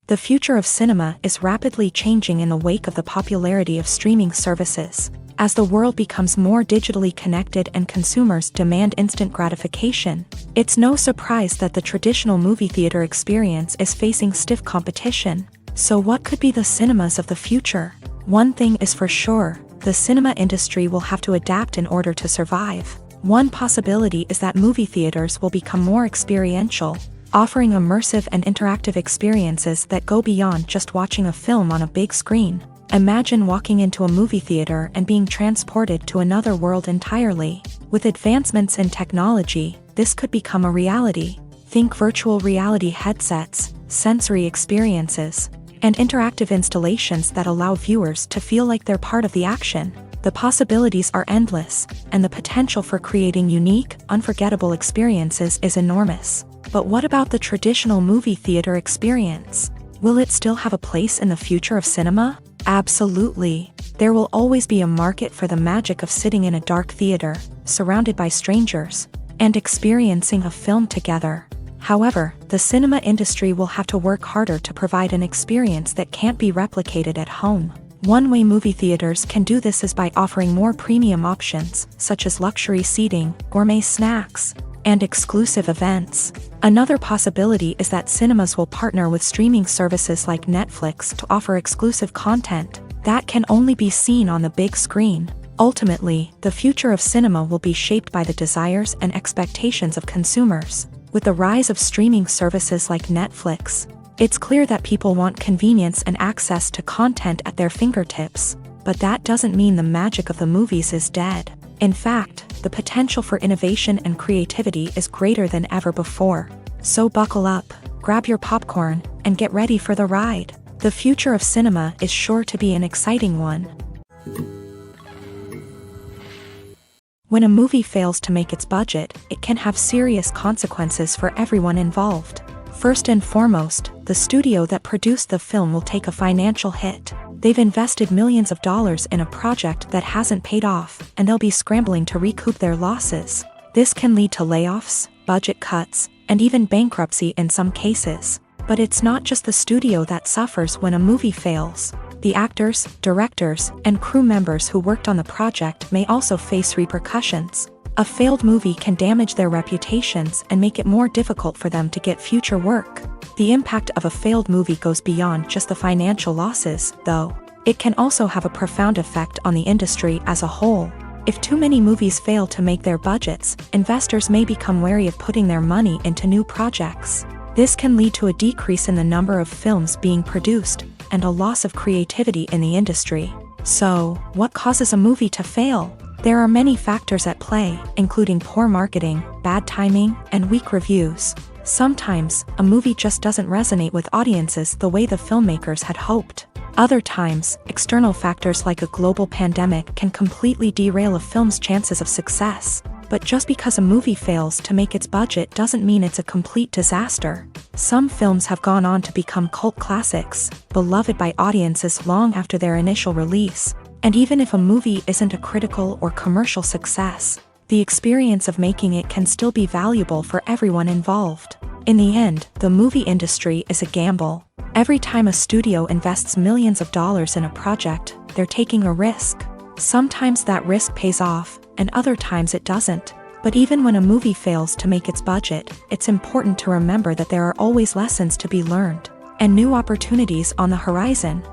The future of cinema is rapidly changing in the wake of the popularity of streaming services. As the world becomes more digitally connected and consumers demand instant gratification, it's no surprise that the traditional movie theater experience is facing stiff competition. So what could be the cinemas of the future? One thing is for sure, the cinema industry will have to adapt in order to survive. One possibility is that movie theaters will become more experiential, offering immersive and interactive experiences that go beyond just watching a film on a big screen. Imagine walking into a movie theater and being transported to another world entirely. With advancements in technology, this could become a reality. Think virtual reality headsets, sensory experiences, and interactive installations that allow viewers to feel like they're part of the action. The possibilities are endless, and the potential for creating unique, unforgettable experiences is enormous. But what about the traditional movie theater experience? Will it still have a place in the future of cinema? Absolutely. There will always be a market for the magic of sitting in a dark theater, surrounded by strangers, and experiencing a film together. However, the cinema industry will have to work harder to provide an experience that can't be replicated at home. One way movie theaters can do this is by offering more premium options, such as luxury seating, gourmet snacks, and exclusive events. Another possibility is that cinemas will partner with streaming services like Netflix to offer exclusive content that can only be seen on the big screen. Ultimately, the future of cinema will be shaped by the desires and expectations of consumers. With the rise of streaming services like Netflix, it's clear that people want convenience and access to content at their fingertips. But that doesn't mean the magic of the movies is dead. In fact, the potential for innovation and creativity is greater than ever before. So buckle up, grab your popcorn, and get ready for the ride. The future of cinema is sure to be an exciting one. When a movie fails to make its budget, it can have serious consequences for everyone involved. First and foremost, the studio that produced the film will take a financial hit. They've invested millions of dollars in a project that hasn't paid off, and they'll be scrambling to recoup their losses. This can lead to layoffs, budget cuts, and even bankruptcy in some cases. But it's not just the studio that suffers when a movie fails. The actors, directors, and crew members who worked on the project may also face repercussions. A failed movie can damage their reputations and make it more difficult for them to get future work. The impact of a failed movie goes beyond just the financial losses, though. It can also have a profound effect on the industry as a whole. If too many movies fail to make their budgets, investors may become wary of putting their money into new projects. This can lead to a decrease in the number of films being produced, and a loss of creativity in the industry. So, what causes a movie to fail? There are many factors at play, including poor marketing, bad timing, and weak reviews. Sometimes, a movie just doesn't resonate with audiences the way the filmmakers had hoped. Other times, external factors like a global pandemic can completely derail a film's chances of success. But just because a movie fails to make its budget doesn't mean it's a complete disaster. Some films have gone on to become cult classics, beloved by audiences long after their initial release. And even if a movie isn't a critical or commercial success, the experience of making it can still be valuable for everyone involved. In the end, the movie industry is a gamble. Every time a studio invests millions of dollars in a project, they're taking a risk. Sometimes that risk pays off, and other times it doesn't. But even when a movie fails to make its budget, it's important to remember that there are always lessons to be learned, and new opportunities on the horizon.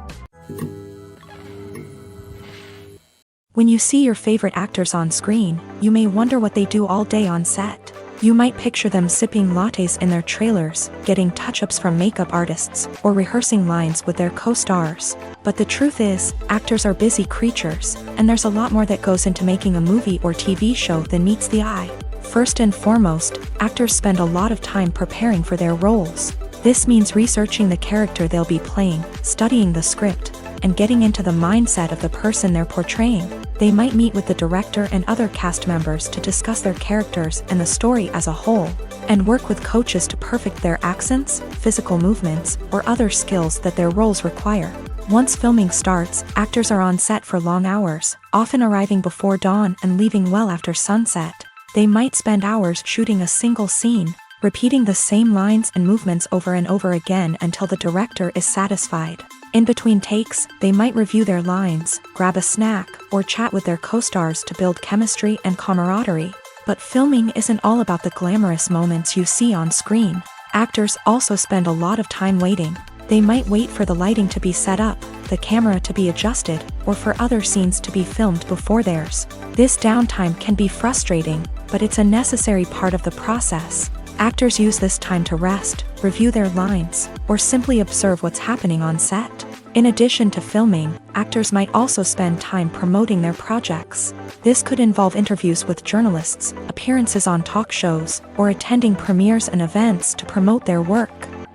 When you see your favorite actors on screen, you may wonder what they do all day on set. You might picture them sipping lattes in their trailers, getting touch-ups from makeup artists, or rehearsing lines with their co-stars. But the truth is, actors are busy creatures, and there's a lot more that goes into making a movie or TV show than meets the eye. First and foremost, actors spend a lot of time preparing for their roles. This means researching the character they'll be playing, studying the script, and getting into the mindset of the person they're portraying. They might meet with the director and other cast members to discuss their characters and the story as a whole, and work with coaches to perfect their accents, physical movements, or other skills that their roles require. Once filming starts, actors are on set for long hours, often arriving before dawn and leaving well after sunset. They might spend hours shooting a single scene, repeating the same lines and movements over and over again until the director is satisfied. In between takes, they might review their lines, grab a snack, or chat with their co-stars to build chemistry and camaraderie. But filming isn't all about the glamorous moments you see on screen. Actors also spend a lot of time waiting. They might wait for the lighting to be set up, the camera to be adjusted, or for other scenes to be filmed before theirs. This downtime can be frustrating, but it's a necessary part of the process. Actors use this time to rest, review their lines, or simply observe what's happening on set. In addition to filming, actors might also spend time promoting their projects. This could involve interviews with journalists, appearances on talk shows, or attending premieres and events to promote their work.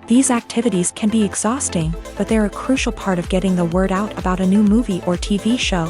These activities can be exhausting, but they're a crucial part of getting the word out about a new movie or TV show.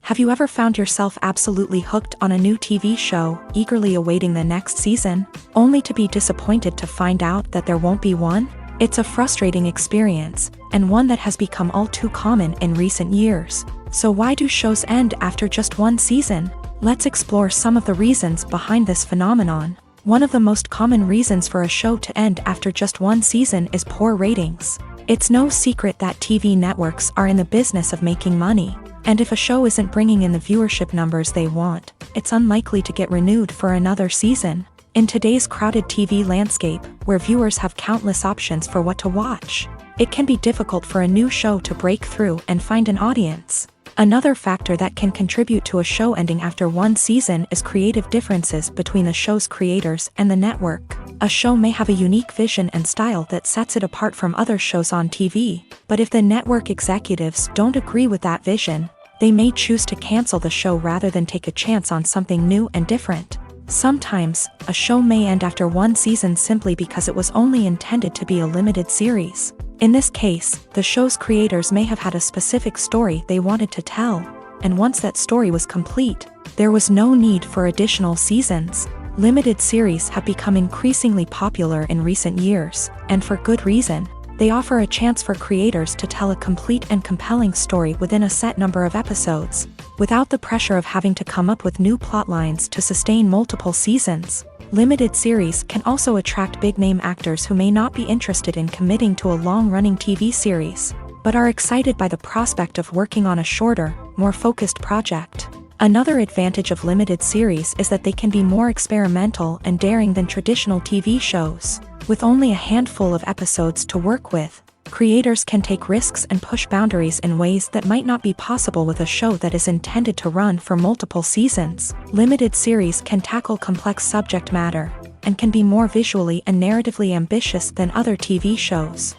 Have you ever found yourself absolutely hooked on a new TV show, eagerly awaiting the next season, only to be disappointed to find out that there won't be one? It's a frustrating experience, and one that has become all too common in recent years. So why do shows end after just one season? Let's explore some of the reasons behind this phenomenon. One of the most common reasons for a show to end after just one season is poor ratings. It's no secret that TV networks are in the business of making money. And if a show isn't bringing in the viewership numbers they want, it's unlikely to get renewed for another season. In today's crowded TV landscape, where viewers have countless options for what to watch, it can be difficult for a new show to break through and find an audience. Another factor that can contribute to a show ending after one season is creative differences between the show's creators and the network. A show may have a unique vision and style that sets it apart from other shows on TV, but if the network executives don't agree with that vision, they may choose to cancel the show rather than take a chance on something new and different. Sometimes, a show may end after one season simply because it was only intended to be a limited series. In this case, the show's creators may have had a specific story they wanted to tell, and once that story was complete, there was no need for additional seasons. Limited series have become increasingly popular in recent years, and for good reason. They offer a chance for creators to tell a complete and compelling story within a set number of episodes, without the pressure of having to come up with new plotlines to sustain multiple seasons. Limited series can also attract big-name actors who may not be interested in committing to a long-running TV series, but are excited by the prospect of working on a shorter, more focused project. Another advantage of limited series is that they can be more experimental and daring than traditional TV shows. With only a handful of episodes to work with, creators can take risks and push boundaries in ways that might not be possible with a show that is intended to run for multiple seasons. Limited series can tackle complex subject matter, and can be more visually and narratively ambitious than other TV shows.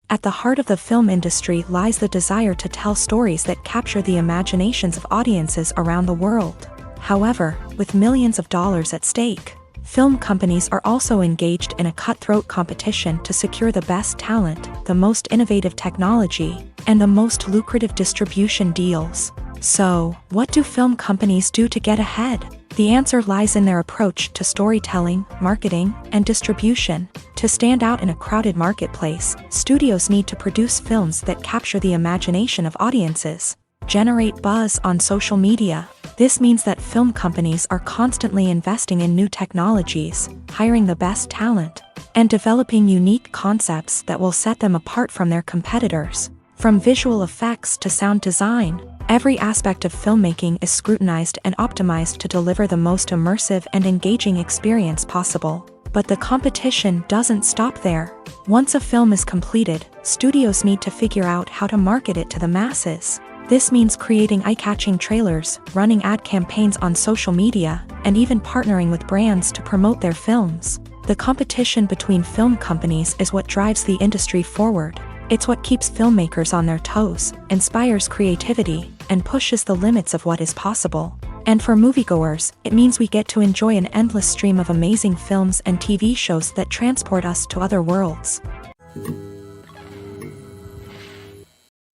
At the heart of the film industry lies the desire to tell stories that capture the imaginations of audiences around the world. However, with millions of dollars at stake, film companies are also engaged in a cutthroat competition to secure the best talent, the most innovative technology, and the most lucrative distribution deals. So, what do film companies do to get ahead? The answer lies in their approach to storytelling, marketing, and distribution. To stand out in a crowded marketplace, studios need to produce films that capture the imagination of audiences, generate buzz on social media. This means that film companies are constantly investing in new technologies, hiring the best talent, and developing unique concepts that will set them apart from their competitors. From visual effects to sound design, every aspect of filmmaking is scrutinized and optimized to deliver the most immersive and engaging experience possible. But the competition doesn't stop there. Once a film is completed, studios need to figure out how to market it to the masses. This means creating eye-catching trailers, running ad campaigns on social media, and even partnering with brands to promote their films. The competition between film companies is what drives the industry forward. It's what keeps filmmakers on their toes, inspires creativity, and pushes the limits of what is possible. And for moviegoers, it means we get to enjoy an endless stream of amazing films and TV shows that transport us to other worlds.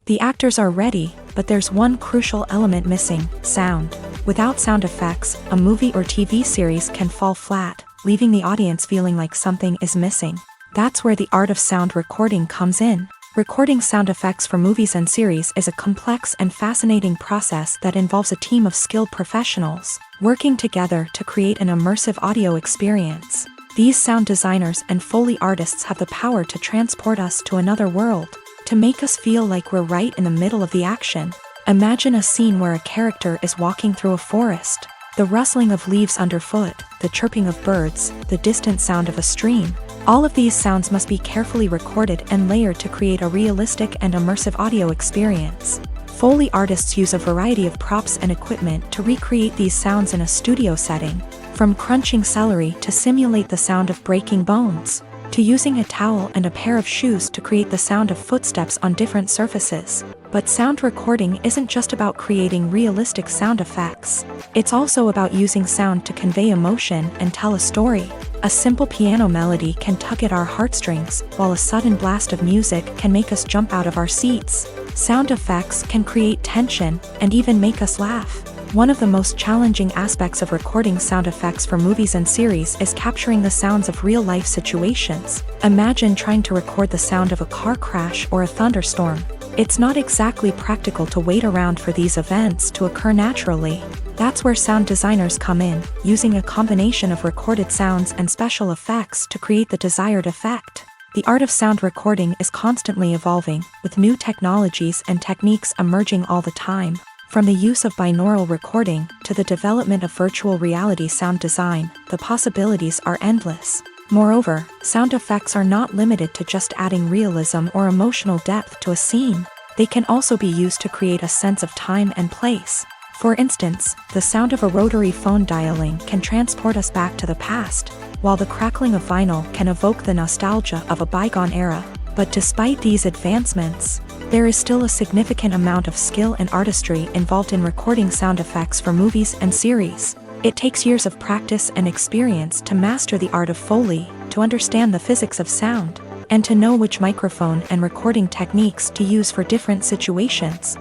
The actors are ready, but there's one crucial element missing: sound. Without sound effects, a movie or TV series can fall flat, leaving the audience feeling like something is missing. That's where the art of sound recording comes in. Recording sound effects for movies and series is a complex and fascinating process that involves a team of skilled professionals working together to create an immersive audio experience. These sound designers and Foley artists have the power to transport us to another world, to make us feel like we're right in the middle of the action. Imagine a scene where a character is walking through a forest. The rustling of leaves underfoot, the chirping of birds, the distant sound of a stream. All of these sounds must be carefully recorded and layered to create a realistic and immersive audio experience. Foley artists use a variety of props and equipment to recreate these sounds in a studio setting, from crunching celery to simulate the sound of breaking bones, to using a towel and a pair of shoes to create the sound of footsteps on different surfaces. But sound recording isn't just about creating realistic sound effects. It's also about using sound to convey emotion and tell a story. A simple piano melody can tug at our heartstrings, while a sudden blast of music can make us jump out of our seats. Sound effects can create tension and even make us laugh. One of the most challenging aspects of recording sound effects for movies and series is capturing the sounds of real-life situations. Imagine trying to record the sound of a car crash or a thunderstorm. It's not exactly practical to wait around for these events to occur naturally. That's where sound designers come in, using a combination of recorded sounds and special effects to create the desired effect. The art of sound recording is constantly evolving, with new technologies and techniques emerging all the time. From the use of binaural recording to the development of virtual reality sound design, the possibilities are endless. Moreover, sound effects are not limited to just adding realism or emotional depth to a scene. They can also be used to create a sense of time and place. For instance, the sound of a rotary phone dialing can transport us back to the past, while the crackling of vinyl can evoke the nostalgia of a bygone era. But despite these advancements, there is still a significant amount of skill and artistry involved in recording sound effects for movies and series. It takes years of practice and experience to master the art of Foley, to understand the physics of sound, and to know which microphone and recording techniques to use for different situations.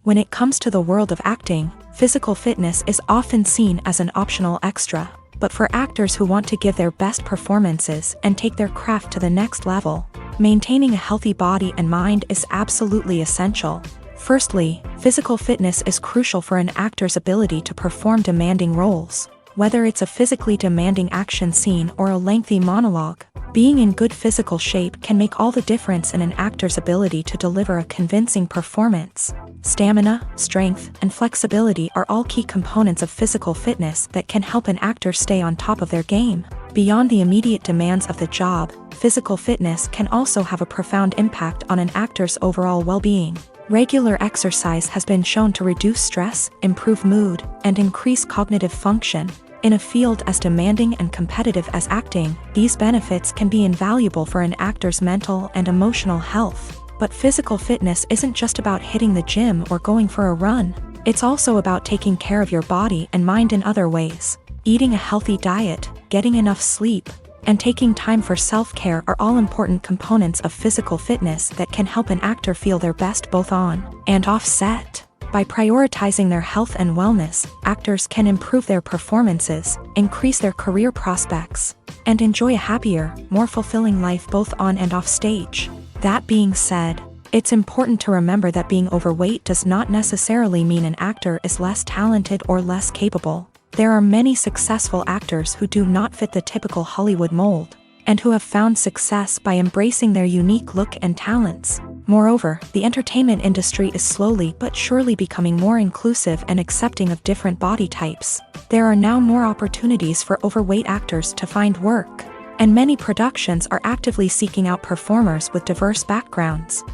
When it comes to the world of acting, physical fitness is often seen as an optional extra. But for actors who want to give their best performances and take their craft to the next level, maintaining a healthy body and mind is absolutely essential. Firstly, physical fitness is crucial for an actor's ability to perform demanding roles. Whether it's a physically demanding action scene or a lengthy monologue, being in good physical shape can make all the difference in an actor's ability to deliver a convincing performance. Stamina, strength, and flexibility are all key components of physical fitness that can help an actor stay on top of their game. Beyond the immediate demands of the job, physical fitness can also have a profound impact on an actor's overall well-being. Regular exercise has been shown to reduce stress, improve mood, and increase cognitive function. In a field as demanding and competitive as acting, these benefits can be invaluable for an actor's mental and emotional health. But physical fitness isn't just about hitting the gym or going for a run. It's also about taking care of your body and mind in other ways. Eating a healthy diet, getting enough sleep, and taking time for self-care are all important components of physical fitness that can help an actor feel their best both on and off set. By prioritizing their health and wellness, actors can improve their performances, increase their career prospects, and enjoy a happier, more fulfilling life both on and off stage. That being said, it's important to remember that being overweight does not necessarily mean an actor is less talented or less capable. There are many successful actors who do not fit the typical Hollywood mold, and who have found success by embracing their unique look and talents. Moreover, the entertainment industry is slowly but surely becoming more inclusive and accepting of different body types. There are now more opportunities for overweight actors to find work, and many productions are actively seeking out performers with diverse backgrounds.